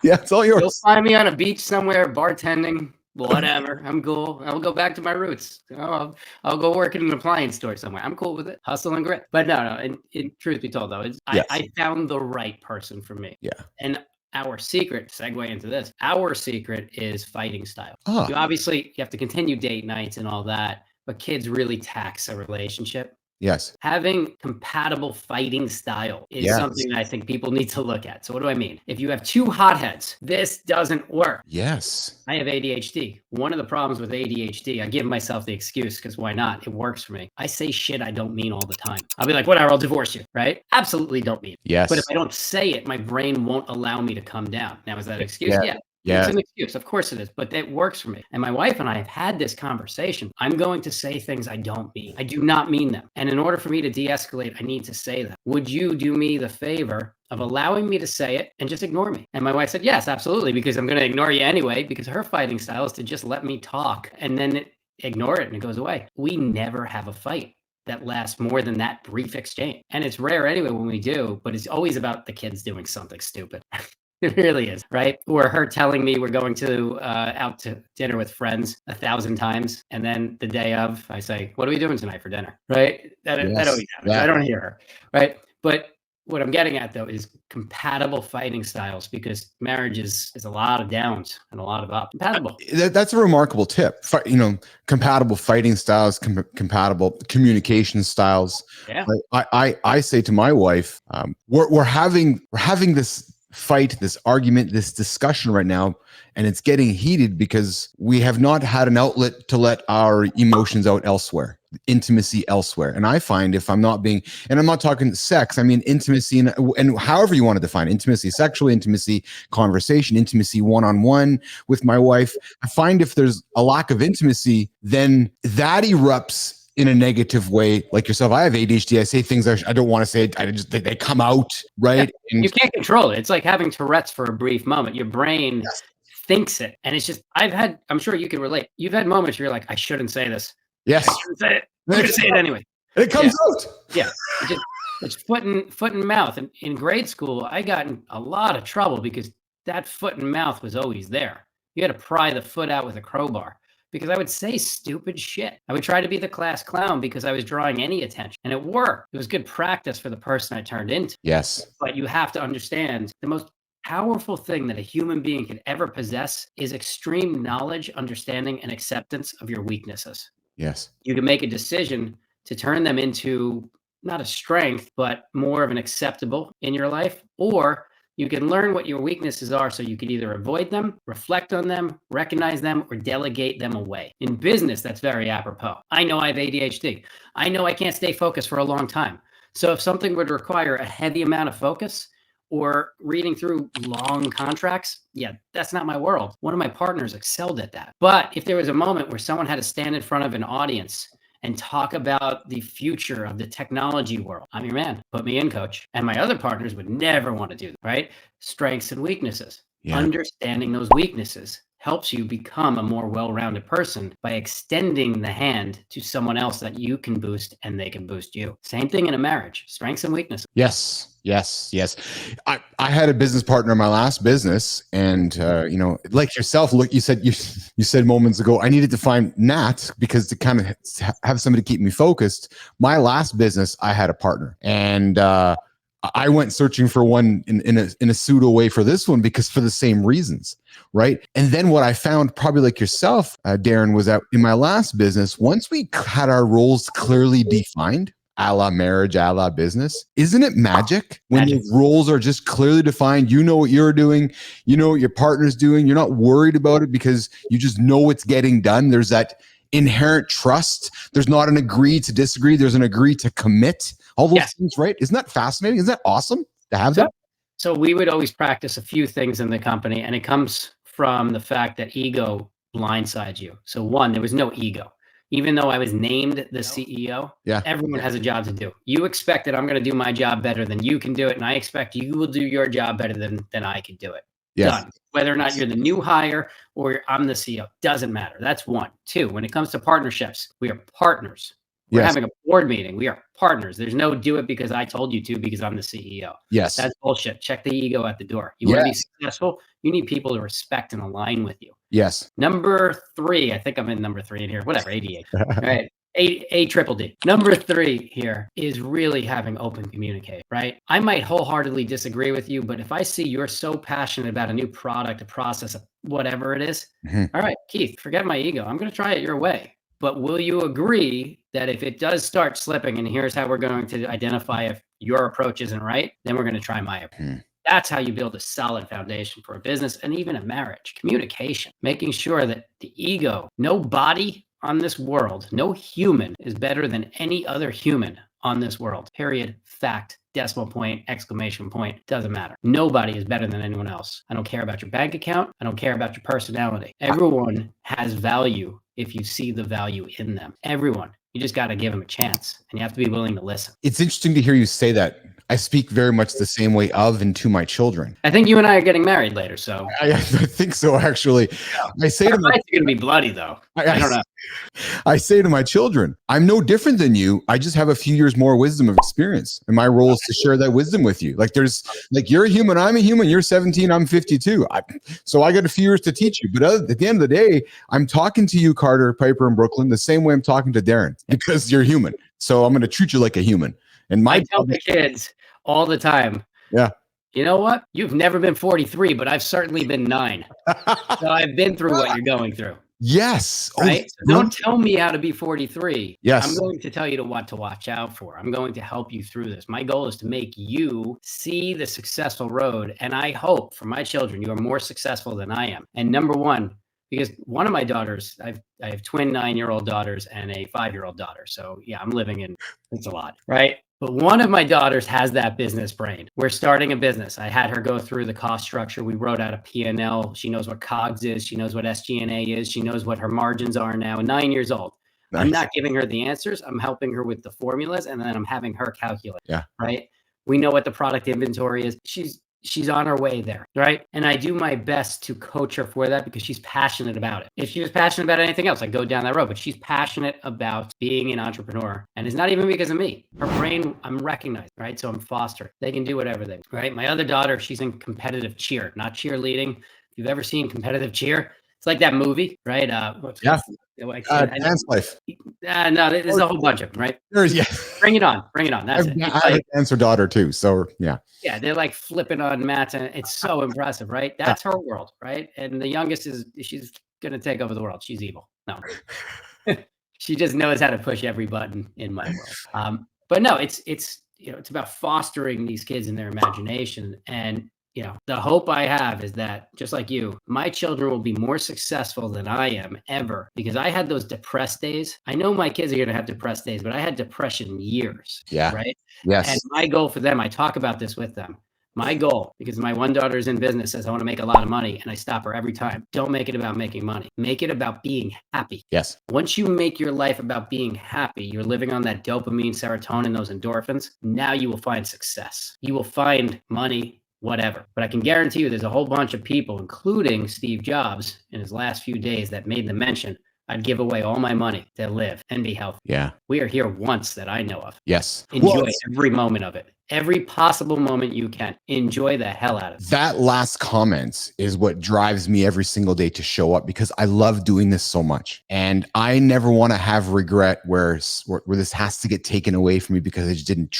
yeah, it's all yours. You'll find me on a beach somewhere, bartending, whatever. I'm cool. I'll go back to my roots. I'll go work in an appliance store somewhere. I'm cool with it. Hustle and grit. But no. In truth be told, though, I found the right person for me. Yeah. And our secret, segue into this, our secret is fighting style. You have to continue date nights and all that. but kids really tax a relationship. Yes. Having compatible fighting style is Yes. something I think people need to look at. So what do I mean? If you have two hotheads, this doesn't work. Yes. I have ADHD. One of the problems with ADHD, I give myself the excuse because why not? It works for me. I say shit I don't mean all the time. I'll be like, whatever, I'll divorce you, right? Absolutely don't mean it. Yes. But if I don't say it, my brain won't allow me to come down. Now, is that an excuse? Yeah. Yeah. It's an excuse. Of course it is, but it works for me. And my wife and I have had this conversation. I'm going to say things I don't mean. I do not mean them. And in order for me to de-escalate, I need to say them. Would you do me the favor of allowing me to say it and just ignore me? And my wife said, yes, absolutely, because I'm going to ignore you anyway, because her fighting style is to just let me talk and then ignore it and it goes away. We never have a fight that lasts more than that brief exchange. And it's rare anyway when we do, but it's always about the kids doing something stupid. It really is, right? Or her telling me we're going to out to dinner with friends 1,000 times. And then the day of, I say, what are we doing tonight for dinner? Right? That always happens. I don't hear her, right? But what I'm getting at, though, is compatible fighting styles, because marriage is a lot of downs and a lot of ups. Compatible. That's a remarkable tip. Compatible fighting styles, compatible communication styles. Yeah. I say to my wife, we're having this fight, this argument, this discussion right now, and it's getting heated because we have not had an outlet to let our emotions out elsewhere, intimacy elsewhere. And I find if I'm not being, and I'm not talking sex, I mean intimacy and however you want to define intimacy, sexual intimacy, conversation, intimacy, one-on-one with my wife. I find if there's a lack of intimacy, then that erupts in a negative way. Like yourself, I have ADHD. I say things I don't want to say. They come out, right? Yeah, you can't control it. It's like having Tourette's for a brief moment. Your brain thinks it. And it's just, I'm sure you can relate. You've had moments where you're like, I shouldn't say this. Yes. I shouldn't say it. I'm going to say it anyway. And it comes out. Yeah. It's foot and mouth. And in grade school, I got in a lot of trouble because that foot and mouth was always there. You had to pry the foot out with a crowbar, because I would say stupid shit. I would try to be the class clown because I was drawing any attention, and it worked. It was good practice for the person I turned into. Yes. But you have to understand, the most powerful thing that a human being can ever possess is extreme knowledge, understanding, and acceptance of your weaknesses. Yes. You can make a decision to turn them into not a strength, but more of an acceptable in your life, or you can learn what your weaknesses are so you can either avoid them, reflect on them, recognize them, or delegate them away. In business, that's very apropos. I know I have ADHD. I know I can't stay focused for a long time. So if something would require a heavy amount of focus or reading through long contracts, that's not my world. One of my partners excelled at that. But if there was a moment where someone had to stand in front of an audience and talk about the future of the technology world, I'm your man. Put me in, coach. And my other partners would never want to do that, right? Strengths and weaknesses. Yeah. Understanding those weaknesses helps you become a more well-rounded person by extending the hand to someone else that you can boost and they can boost you. Same thing in a marriage, strengths and weaknesses. Yes. I had a business partner in my last business, and like yourself, look, you said moments ago, I needed to find Nat because to kind of have somebody keep me focused. My last business, I had a partner, and I went searching for one in a pseudo way for this one because for the same reasons, right? And then what I found, probably like yourself, Darren, was that in my last business, once we had our roles clearly defined, a la marriage, a la business, isn't it magic when the roles are just clearly defined? You know what you're doing, you know what your partner's doing. You're not worried about it because you just know it's getting done. There's that inherent trust. There's not an agree to disagree. There's an agree to commit. All those things, right? Isn't that fascinating? Isn't that awesome to have that? So we would always practice a few things in the company, and it comes from the fact that ego blindsides you. So one, there was no ego. Even though I was named the CEO, everyone has a job to do. You expect that I'm going to do my job better than you can do it, and I expect you will do your job better than I can do it. Done. Whether or not you're the new hire or I'm the CEO, doesn't matter. That's one. Two, when it comes to partnerships, we are partners. We're having a board meeting. We are partners. There's no do it because I told you to because I'm the CEO. Yes. That's bullshit. Check the ego at the door. You want to be successful, you need people to respect and align with you. Yes. Number 3, I think I'm in number 3 in here. Whatever, 88. All right. A triple D. Number 3 here is really having open communication, right? I might wholeheartedly disagree with you, but if I see you're so passionate about a new product, a process, whatever it is, all right, Keith, forget my ego. I'm going to try it your way. But will you agree that if it does start slipping, and here's how we're going to identify if your approach isn't right, then we're going to try my approach. That's how you build a solid foundation for a business and even a marriage. Communication, making sure that the ego, no body on this world, no human is better than any other human on this world. Period. Fact. Decimal point, exclamation point, doesn't matter. Nobody is better than anyone else. I don't care about your bank account. I don't care about your personality. Everyone has value if you see the value in them. Everyone. You just got to give them a chance, and you have to be willing to listen. It's interesting to hear you say that. I speak very much the same way of and to my children. I think you and I are getting married later, so I think so, actually. I say to my, it's going to be bloody, though. I don't know. I say to my children, I'm no different than you. I just have a few years more wisdom of experience, and my role is to share that wisdom with you. Like you're a human, I'm a human. You're 17, I'm 52. So I got a few years to teach you. But at the end of the day, I'm talking to you, Carter, Piper, and Brooklyn, the same way I'm talking to Darren, because you're human. So I'm going to treat you like a human. And I tell the kids all the time. Yeah. You know what? You've never been 43, but I've certainly been 9. So I've been through what you're going through. Yes. Right? So don't tell me how to be 43. Yes. I'm going to tell you what to watch out for. I'm going to help you through this. My goal is to make you see the successful road. And I hope for my children, you are more successful than I am. And number one, because one of my daughters, I have twin 9-year-old daughters and a 5-year-old daughter. So yeah, I'm living in, it's a lot, right? But one of my daughters has that business brain. We're starting a business. I had her go through the cost structure. We wrote out a P&L. She knows what COGS is. She knows what SG&A is. She knows what her margins are now. 9 years old. Nice. I'm not giving her the answers. I'm helping her with the formulas, and then I'm having her calculate. Yeah. Right. We know what the product inventory is. She's on her way there, right? And I do my best to coach her for that because she's passionate about it. If she was passionate about anything else, I'd go down that road, but she's passionate about being an entrepreneur. And it's not even because of me. Her brain, I'm recognized, right? So I'm fostered. They can do whatever they, right? My other daughter, she's in competitive cheer, not cheerleading. If you've ever seen competitive cheer, it's like that movie, right? Dance Life. No, there's a whole bunch of them, right? Yeah. Bring it on. That's it. I have a dancer daughter too, so yeah. Yeah, they're like flipping on mats, and it's so impressive, right? That's her world, right? And the youngest she's gonna take over the world. She's evil. No, she just knows how to push every button in my world. But no, it's about fostering these kids in their imagination. And the hope I have is that, just like you, my children will be more successful than I am ever, because I had those depressed days. I know my kids are going to have depressed days, but I had depression years. Yeah. Right. Yes. And my goal for them, I talk about this with them. My goal, because my one daughter is in business, says, I want to make a lot of money. And I stop her every time. Don't make it about making money. Make it about being happy. Yes. Once you make your life about being happy, you're living on that dopamine, serotonin, those endorphins. Now you will find success. You will find money, whatever. But I can guarantee you there's a whole bunch of people, including Steve Jobs in his last few days, that made the mention, I'd give away all my money to live and be healthy. Yeah. We are here once that I know of. Yes. Enjoy every moment of it. Every possible moment you can. Enjoy the hell out of it. That last comment is what drives me every single day to show up, because I love doing this so much. And I never want to have regret where this has to get taken away from me because I just didn't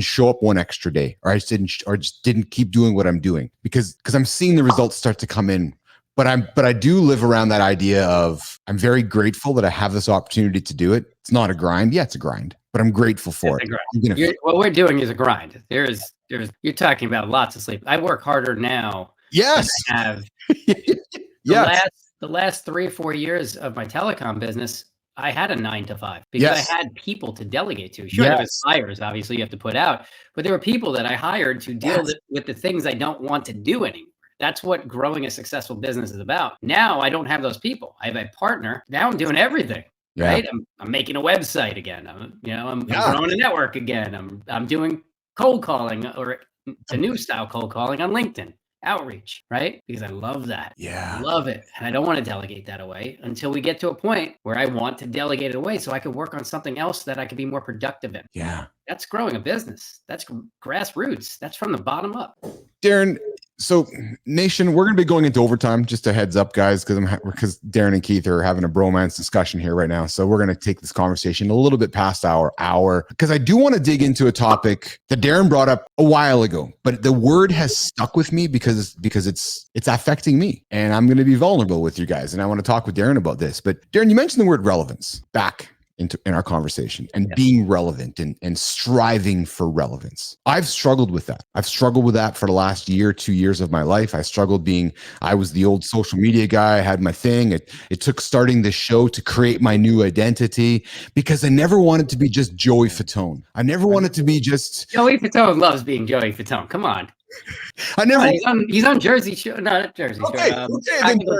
show up one extra day, or I just didn't keep doing what I'm doing, because I'm seeing the results start to come in. But I do live around that idea of, I'm very grateful that I have this opportunity to do it. It's not a grind. Yeah, it's a grind, but I'm grateful for it. What we're doing is a grind. You're talking about lots of sleep. I work harder now. Yes. Than I have. The last 3 or 4 years of my telecom business, I had a 9 to 5 because I had people to delegate to. Sure, there was fires, obviously you have to put out, but there were people that I hired to deal with the things I don't want to do anymore. That's what growing a successful business is about. Now I don't have those people. I have a partner. Now I'm doing everything. Yeah. Right? I'm making a website again. I'm growing a network again. I'm doing cold calling, or the new style cold calling on LinkedIn. Outreach, right? Because I love that. Yeah. I love it. And I don't want to delegate that away until we get to a point where I want to delegate it away so I can work on something else that I can be more productive in. Yeah. That's growing a business. That's grassroots. That's from the bottom up. Darren, So, Nation, we're going to be going into overtime. Just a heads up, guys, because Darren and Keith are having a bromance discussion here right now. So we're going to take this conversation a little bit past our hour, because I do want to dig into a topic that Darren brought up a while ago, but the word has stuck with me because it's affecting me, and I'm going to be vulnerable with you guys, and I want to talk with Darren about this. But Darren, you mentioned the word relevance back in our conversation, and being relevant and striving for relevance. I've struggled with that. I've struggled with that for the last year, 2 years of my life. I was the old social media guy. I had my thing. It took starting this show to create my new identity, because I never wanted to be just Joey Fatone. I never wanted to be just... Joey Fatone loves being Joey Fatone. Come on. He's on Jersey Show. No, not Jersey Show. Practical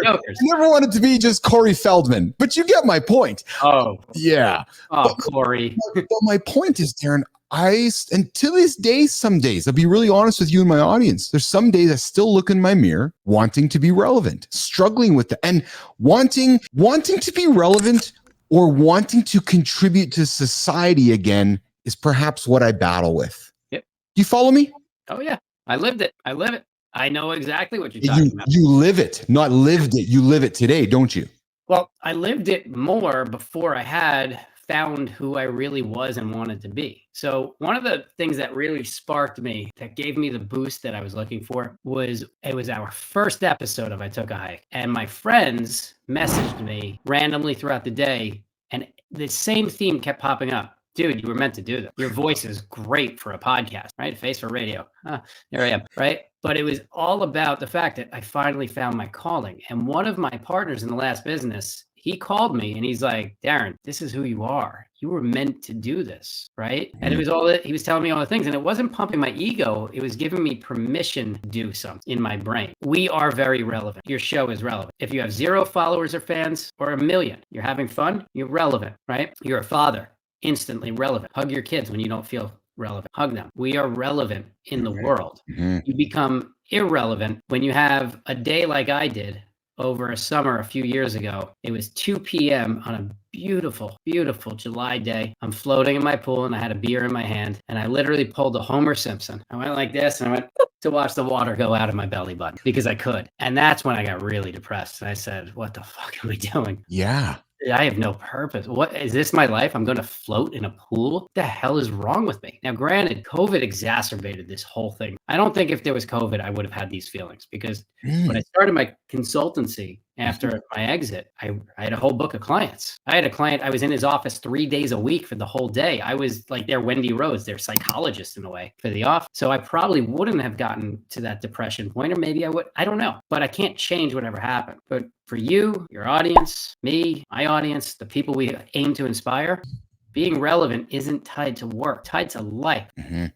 Jokers. I never wanted to be just Corey Feldman, but you get my point. Oh, yeah. Oh, Corey. But my point is, Darren, and to this day, some days, I'll be really honest with you and my audience. There's some days I still look in my mirror, wanting to be relevant, struggling with that, and wanting to be relevant or wanting to contribute to society again is perhaps what I battle with. Yep. Do you follow me? Oh yeah. I lived it. I live it. I know exactly what you're talking about. You live it, not lived it. You live it today, don't you? Well, I lived it more before I had found who I really was and wanted to be. So one of the things that really sparked me, that gave me the boost that I was looking for, was our first episode of I Took a Hike. And my friends messaged me randomly throughout the day, and the same theme kept popping up. Dude, you were meant to do this. Your voice is great for a podcast, right? Face for radio. There I am, right? But it was all about the fact that I finally found my calling. And one of my partners in the last business, he called me and he's like, Darren, this is who you are. You were meant to do this, right? And it was all that he was telling me all the things, and it wasn't pumping my ego. It was giving me permission to do something in my brain. We are very relevant. Your show is relevant. If you have 0 followers or fans or 1 million, you're having fun, you're relevant, right? You're a father. Instantly relevant. Hug your kids when you don't feel relevant. Hug them. We are relevant in the world. You become irrelevant when you have a day like I did over a summer a few years ago. It was 2 p.m. on a beautiful, beautiful July day. I'm floating in my pool and I had a beer in my hand, and I literally pulled a Homer Simpson. I went like this and I went to watch the water go out of my belly button because I could. And that's when I got really depressed. And I said, what the fuck am I doing? Yeah. I have no purpose. What is this, my life? I'm going to float in a pool? What the hell is wrong with me? Now, granted, COVID exacerbated this whole thing. I don't think if there was COVID, I would have had these feelings, because when I started my consultancy after my exit, I had a whole book of clients. I had a client, I was in his office 3 days a week for the whole day. I was like their Wendy Rose, their psychologist in a way for the office. So I probably wouldn't have gotten to that depression point, or maybe I would. I don't know, but I can't change whatever happened. But for you, your audience, me, my audience, the people we aim to inspire, being relevant isn't tied to work, tied to life.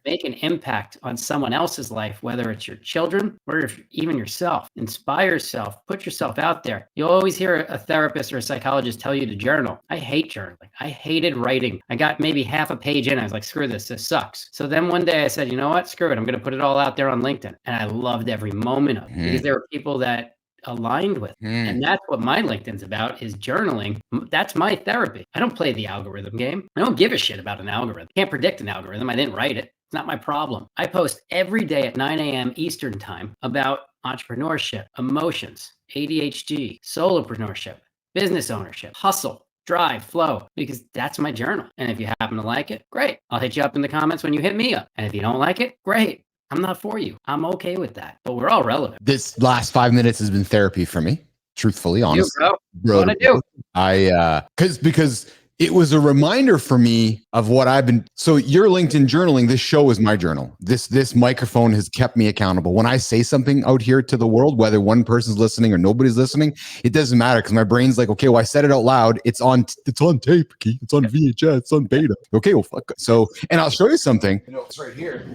Make an impact on someone else's life, whether it's your children or even yourself. Inspire yourself, put yourself out there. You'll always hear a therapist or a psychologist tell you to journal. I hate journaling. I hated writing. I got maybe half a page in. I was like, screw this sucks. So then one day I said, you know what, screw it. I'm going to put it all out there on LinkedIn. And I loved every moment of it, because there were people that aligned with. And that's what my LinkedIn's about, is journaling. That's my therapy. I don't play the algorithm game. I don't give a shit about an algorithm. Can't predict an algorithm. I didn't write it. It's not my problem. I post every day at 9 a.m. Eastern time about entrepreneurship, emotions, ADHD, solopreneurship, business ownership, hustle, drive, flow, because that's my journal. And if you happen to like it, great. I'll hit you up in the comments when you hit me up. And if you don't like it, great. I'm not for you. I'm okay with that. But we're all relevant. This last 5 minutes has been therapy for me, truthfully, honestly. What I do? Because it was a reminder for me of what I've been. So your LinkedIn journaling, this show is my journal. This microphone has kept me accountable. When I say something out here to the world, whether one person's listening or nobody's listening, it doesn't matter, because my brain's like, okay, well, I said it out loud. It's on tape, Keith. It's on VHS. It's on beta. Okay, well, fuck. So, and I'll show you something. It's right here.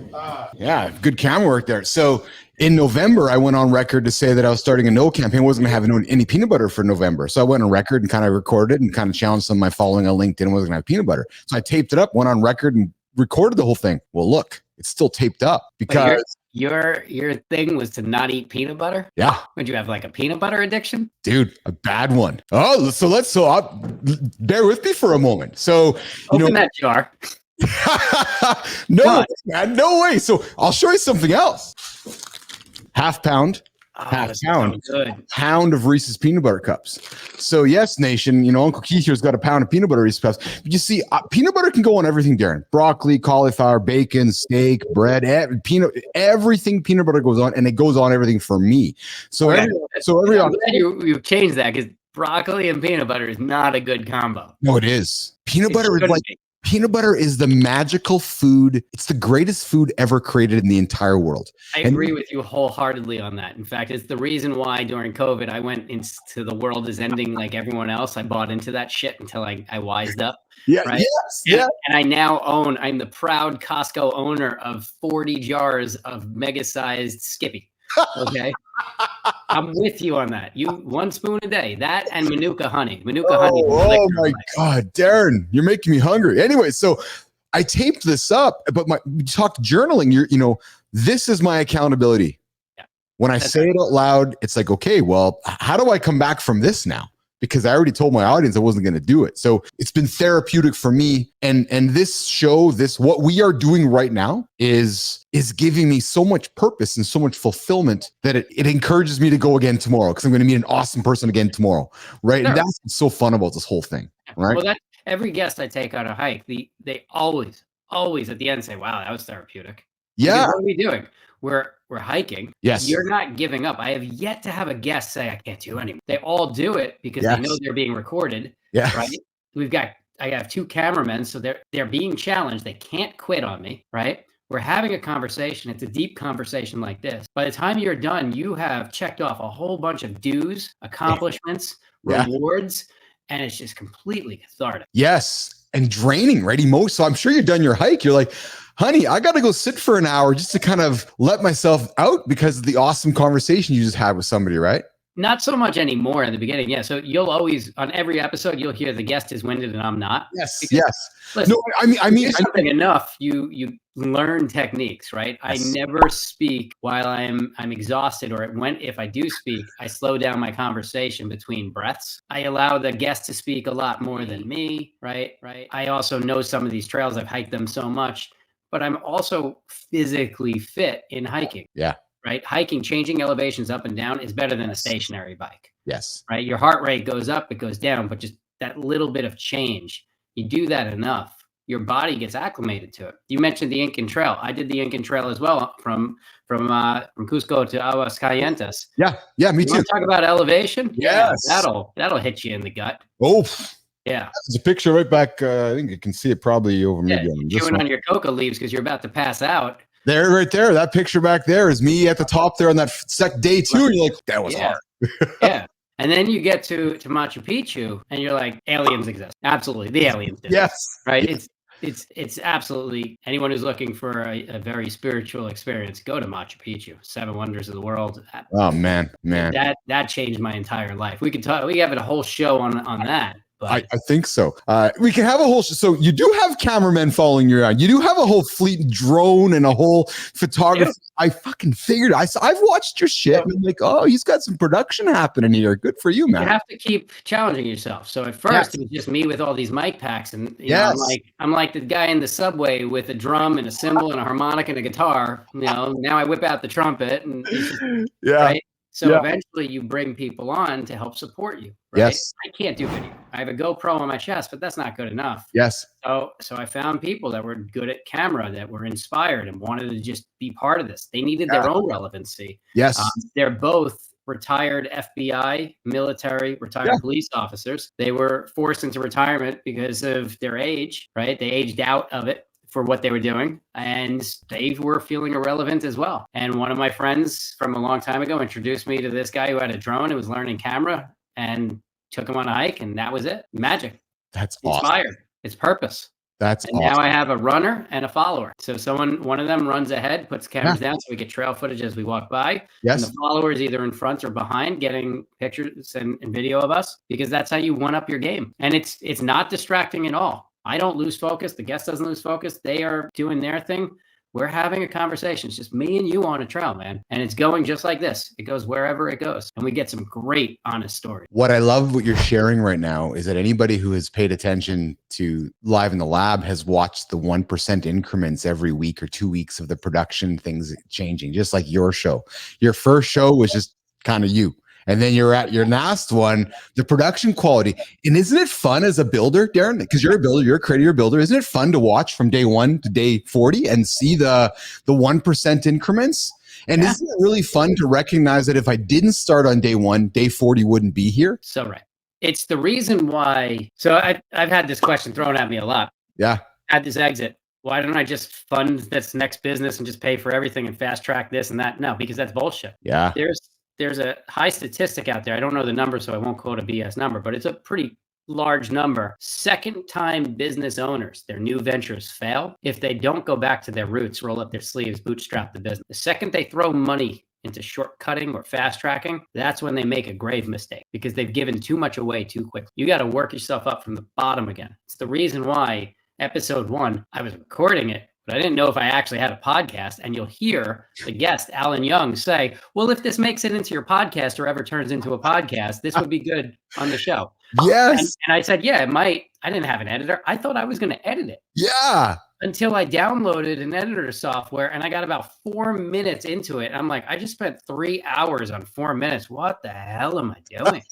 Yeah, good camera work there. So in November, I went on record to say that I was starting a no campaign. I wasn't going to have any peanut butter for November. So I went on record and kind of recorded and kind of challenged some of my following on LinkedIn. I wasn't going to have peanut butter. So I taped it up, went on record and recorded the whole thing. Well, look, it's still taped up because your thing was to not eat peanut butter. Yeah. Would you have like a peanut butter addiction? Dude, a bad one. Oh, so bear with me for a moment. So, open that jar. No, man, no way. So I'll show you something else. half pound, Oh, half that's pound, so good. pound of Reese's peanut butter cups. So yes, nation, you know, Uncle Keith here's got a pound of peanut butter Reese's cups. But you see, peanut butter can go on everything, Darren. Broccoli, cauliflower, bacon, steak, bread, everything peanut butter goes on, and it goes on everything for me. So Okay. every I'm glad you've changed that, because broccoli and peanut butter is not a good combo. no, it is. Peanut It butter is shouldn't like be. peanut butter is the magical food. It's the greatest food ever created in the entire world. I agree with you wholeheartedly on that. In fact, it's the reason why during COVID, I went into the world is ending like everyone else. I bought into that shit until I wised up. Yeah, Right. yes, And, yeah. and I'm the proud Costco owner of 40 jars of mega sized Skippy. Okay. I'm with you on that. You 1 spoon a day, that and Manuka honey. Manuka honey. is the Oh elixir of my life. God, Darren, you're making me hungry. Anyway, so I taped this up, but we talked journaling. This is my accountability. Yeah. When I That's say it out loud, it's like, okay, well, how do I come back from this now? Because I already told my audience I wasn't going to do it. So it's been therapeutic for me. And this show, what we are doing right now is giving me so much purpose and so much fulfillment that it encourages me to go again tomorrow, because I'm going to meet an awesome person again tomorrow. Right. Sure. And that's what's so fun about this whole thing. Right. Well, that every guest I take on a hike, they always at the end say, "Wow, that was therapeutic." Yeah. Because what are we doing? We're hiking. Yes. You're not giving up. I have yet to have a guest say, "I can't do anymore." They all do it because they know Yes. they're being recorded. Yes. Right? I have 2 cameramen, so they're being challenged. They can't quit on me. Right? We're having a conversation. It's a deep conversation like this. By the time you're done, you have checked off a whole bunch of do's, accomplishments, Yeah. rewards, and it's just completely cathartic. Yes. And draining, right? So I'm sure you're done your hike. You're like, honey, I got to go sit for an hour just to kind of let myself out because of the awesome conversation you just had with somebody, right? Not so much anymore in the beginning. Yeah. So you'll always, on every episode, you'll hear the guest is winded and I'm not. Yes. Because, Yes. listen, No, I mean, something enough, you learn techniques, right? Yes. I never speak while I'm exhausted, or if I do speak, I slow down my conversation between breaths. I allow the guest to speak a lot more than me, right? I also know some of these trails. I've hiked them so much, but I'm also physically fit in hiking. Yeah. Right? Hiking, changing elevations up and down is better than a stationary bike. Yes. Right? Your heart rate goes up, it goes down, but just that little bit of change, you do that enough, your body gets acclimated to it. You mentioned the Incan Trail. I did the Incan Trail as well, from Cusco to Aguascalientes. Yeah. Yeah. Me You too. want to talk about elevation? Yes. Yeah, that'll hit you in the gut. Oh, Yeah. there's a picture right back. I think you can see it probably over maybe on this Chewing one. on your coca leaves because you're about to pass out. There, right there. That picture back there is me at the top there on that day 2. And you're like, that was hard. Yeah. And then you get to Machu Picchu and you're like, aliens exist. Absolutely. The aliens do. Yes. Right. Yes. It's absolutely, anyone who's looking for a very spiritual experience, go to Machu Picchu, 7 wonders of the world. Oh man. That changed my entire life. We can have a whole show on that. But I think so. We can have a whole. So you do have cameramen following you around. You do have a whole fleet drone and a whole photography. Yeah. I fucking figured. I've watched your shit. And I'm like, oh, he's got some production happening here. Good for you, man. You have to keep challenging yourself. So at first it was just me with all these mic packs, and yes. know, I'm like the guy in the subway with a drum and a cymbal and a harmonic and a guitar. Now I whip out the trumpet and just, yeah. Right? So eventually you bring people on to help support you. Right? Yes. I can't do video. I have a GoPro on my chest, but that's not good enough. Yes. So I found people that were good at camera, that were inspired and wanted to just be part of this. They needed their own relevancy. Yes. They're both retired FBI, military, retired police officers. They were forced into retirement because of their age, right? They aged out of it for what they were doing, and they were feeling irrelevant as well. And one of my friends from a long time ago introduced me to this guy who had a drone and was learning camera, and took him on a hike, and that was it. Magic. That's inspired. Awesome. It's purpose. That's and awesome. Now I have a runner and a follower. So one of them runs ahead, puts cameras down, so we get trail footage as we walk by. Yes. And the follower is either in front or behind, getting pictures and video of us, because that's how you one up your game. And it's not distracting at all. I don't lose focus. The guest doesn't lose focus. They are doing their thing. We're having a conversation. It's just me and you on a trail, man. And it's going just like this. It goes wherever it goes. And we get some great, honest stories. What I love what you're sharing right now is that anybody who has paid attention to Live in the Lab has watched the 1% increments every week or 2 weeks of the production things changing, just like your show. Your first show was just kind of you. And then you're at your last one, the production quality. And isn't it fun as a builder, Darren? Because you're a builder, you're a creator, you're a builder. Isn't it fun to watch from day 1 to day 40 and see the 1% increments? And isn't it really fun to recognize that if I didn't start on day 1, day 40 wouldn't be here? So right. It's the reason why. So I've had this question thrown at me a lot. Yeah. At this exit, why don't I just fund this next business and just pay for everything and fast track this and that? No, because that's bullshit. Yeah. There's a high statistic out there. I don't know the number, so I won't quote a BS number, but it's a pretty large number. Second-time business owners, their new ventures fail if they don't go back to their roots, roll up their sleeves, bootstrap the business. The second they throw money into shortcutting or fast tracking, that's when they make a grave mistake because they've given too much away too quickly. You got to work yourself up from the bottom again. It's the reason why episode 1, I was recording it, but I didn't know if I actually had a podcast. And you'll hear the guest, Alan Young, say, well, if this makes it into your podcast or ever turns into a podcast, this would be good on the show. Yes. And I said, yeah, it might. I didn't have an editor. I thought I was going to edit it. Yeah. Until I downloaded an editor software and I got about 4 minutes into it. I'm like, I just spent 3 hours on 4 minutes. What the hell am I doing?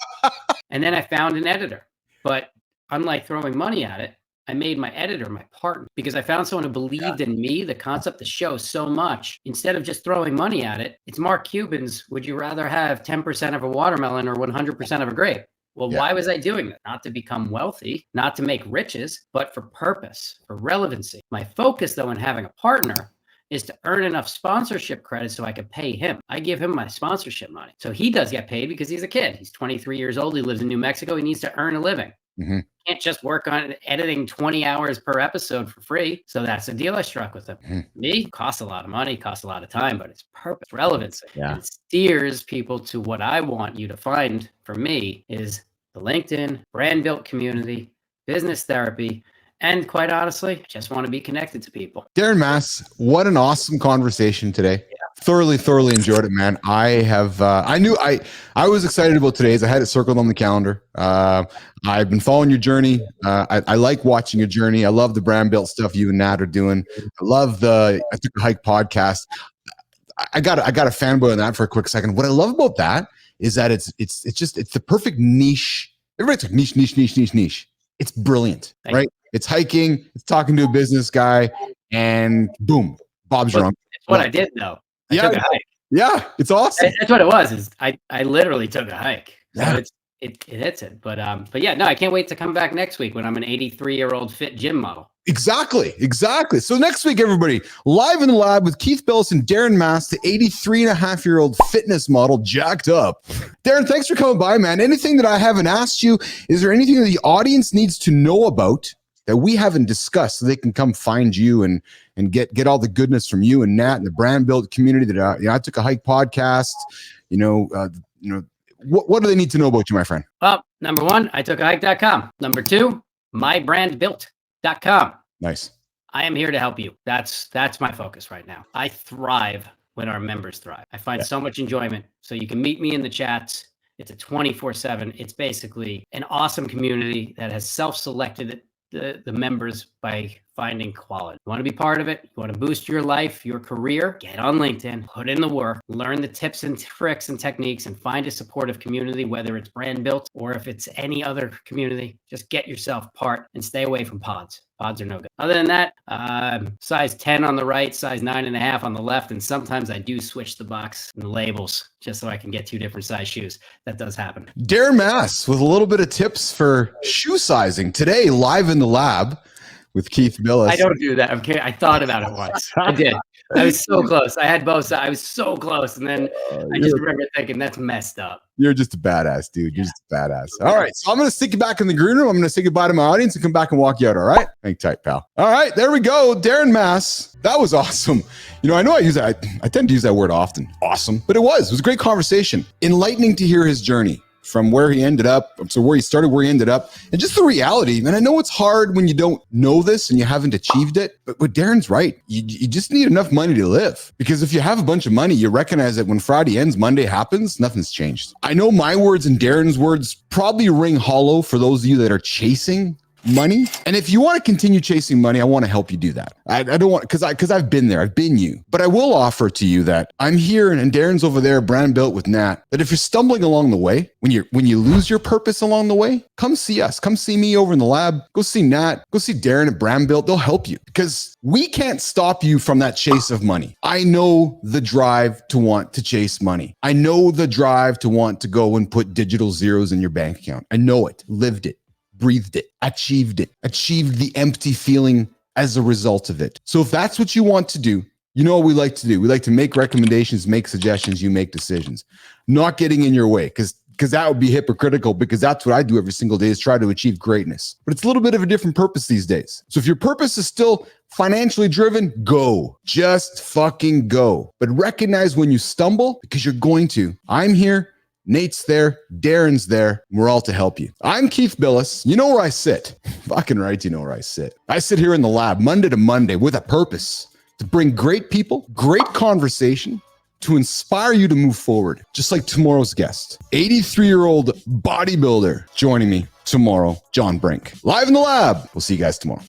And then I found an editor. But unlike throwing money at it, I made my editor my partner because I found someone who believed in me, the concept, the show so much. Instead of just throwing money at it, it's Mark Cuban's, would you rather have 10% of a watermelon or 100% of a grape? Well, why was I doing that? Not to become wealthy, not to make riches, but for purpose, for relevancy. My focus, though, in having a partner is to earn enough sponsorship credit so I could pay him. I give him my sponsorship money. So he does get paid because he's a kid. He's 23 years old. He lives in New Mexico. He needs to earn a living. Mm-hmm. Can't just work on editing 20 hours per episode for free. So that's a deal I struck with him. Mm-hmm. Me, costs a lot of money, costs a lot of time, but it's purpose, relevancy. Yeah. And it steers people to what I want you to find for me is the LinkedIn brand built community, business therapy, and quite honestly, I just want to be connected to people. Darren Mass, what an awesome conversation today. Yeah. Thoroughly enjoyed it, man. I was excited about today's. I had it circled on the calendar. I've been following your journey. I like watching your journey. I love the brand built stuff you and Nat are doing. I love the I Took a Hike podcast. I got a fanboy on that for a quick second. What I love about that is that it's the perfect niche. Everybody's like niche. It's brilliant, right? It's hiking, it's talking to a business guy, and boom, Bob's your uncle. That's what I did though. I took a hike. Yeah, it's awesome. That's what it was. Is I literally took a hike. So yeah. It hits it. But yeah, no, I can't wait to come back next week when I'm an 83-year-old fit gym model. Exactly. So next week, everybody, Live in the Lab with Keith Bilous and Darren Mass, the 83-and-a-half-year-old fitness model, jacked up. Darren, thanks for coming by, man. Anything that I haven't asked you, is there anything that the audience needs to know about that we haven't discussed so they can come find you and get all the goodness from you and Nat and the brand build community that I Took a Hike podcast? What do they need to know about you, my friend? Well, number 1, itookahike.com. Number 2, mybrandbuilt.com. Nice. I am here to help you. That's my focus right now. I thrive when our members thrive. I find so much enjoyment. So you can meet me in the chats. It's a 24/7. It's basically an awesome community that has self-selected the members by finding quality. You want to be part of it? You want to boost your life, your career? Get on LinkedIn, put in the work, learn the tips and tricks and techniques, and find a supportive community, whether it's brand built or if it's any other community. Just get yourself part and stay away from pods. Pods are no good. Other than that, size 10 on the right, size 9.5 on the left, and sometimes I do switch the box and the labels just so I can get 2 different size shoes. That does happen. Darren Mass with a little bit of tips for shoe sizing today, Live in the Lab with Keith Bilous. I don't do that. I'm kidding. I thought about it once. I did. I was so close. I had both sides. I was so close. And then I just remember thinking, that's messed up. You're just a badass, dude. You're just a badass. All right. So I'm going to stick you back in the green room. I'm going to say goodbye to my audience and come back and walk you out. All right. Hang tight, pal. All right. There we go. Darren Mass. That was awesome. I know I tend to use that word often. Awesome. But it was a great conversation. Enlightening to hear his journey from where he ended up, so where he started, where he ended up, and just the reality. And I know it's hard when you don't know this and you haven't achieved it, but Darren's right. You just need enough money to live, because if you have a bunch of money, you recognize that when Friday ends, Monday happens, nothing's changed. I know my words and Darren's words probably ring hollow for those of you that are chasing money. And if you want to continue chasing money, I want to help you do that. I don't want, because I've been there, I've been you, but I will offer to you that I'm here and Darren's over there, brand built with Nat, that if you're stumbling along the way, when you lose your purpose along the way, come see us, come see me over in the lab, go see Nat, go see Darren at brand built. They'll help you, because we can't stop you from that chase of money. I know the drive to want to chase money. I know the drive to want to go and put digital zeros in your bank account. I know it, lived it, breathed it, achieved the empty feeling as a result of it. So if that's what you want to do, you know what we like to do. We like to make recommendations, make suggestions, you make decisions, not getting in your way, because that would be hypocritical, because that's what I do every single day, is try to achieve greatness. But it's a little bit of a different purpose these days. So if your purpose is still financially driven, go. Just fucking go. But recognize when you stumble, because you're going to. I'm here. Nate's there, Darren's there, we're all to help you. I'm Keith Bilous. You know where I sit. Fucking right, you know where I sit. I sit here in the lab Monday to Monday with a purpose to bring great people, great conversation, to inspire you to move forward. Just like tomorrow's guest, 83-year-old bodybuilder joining me tomorrow, John Brink. Live in the lab. We'll see you guys tomorrow.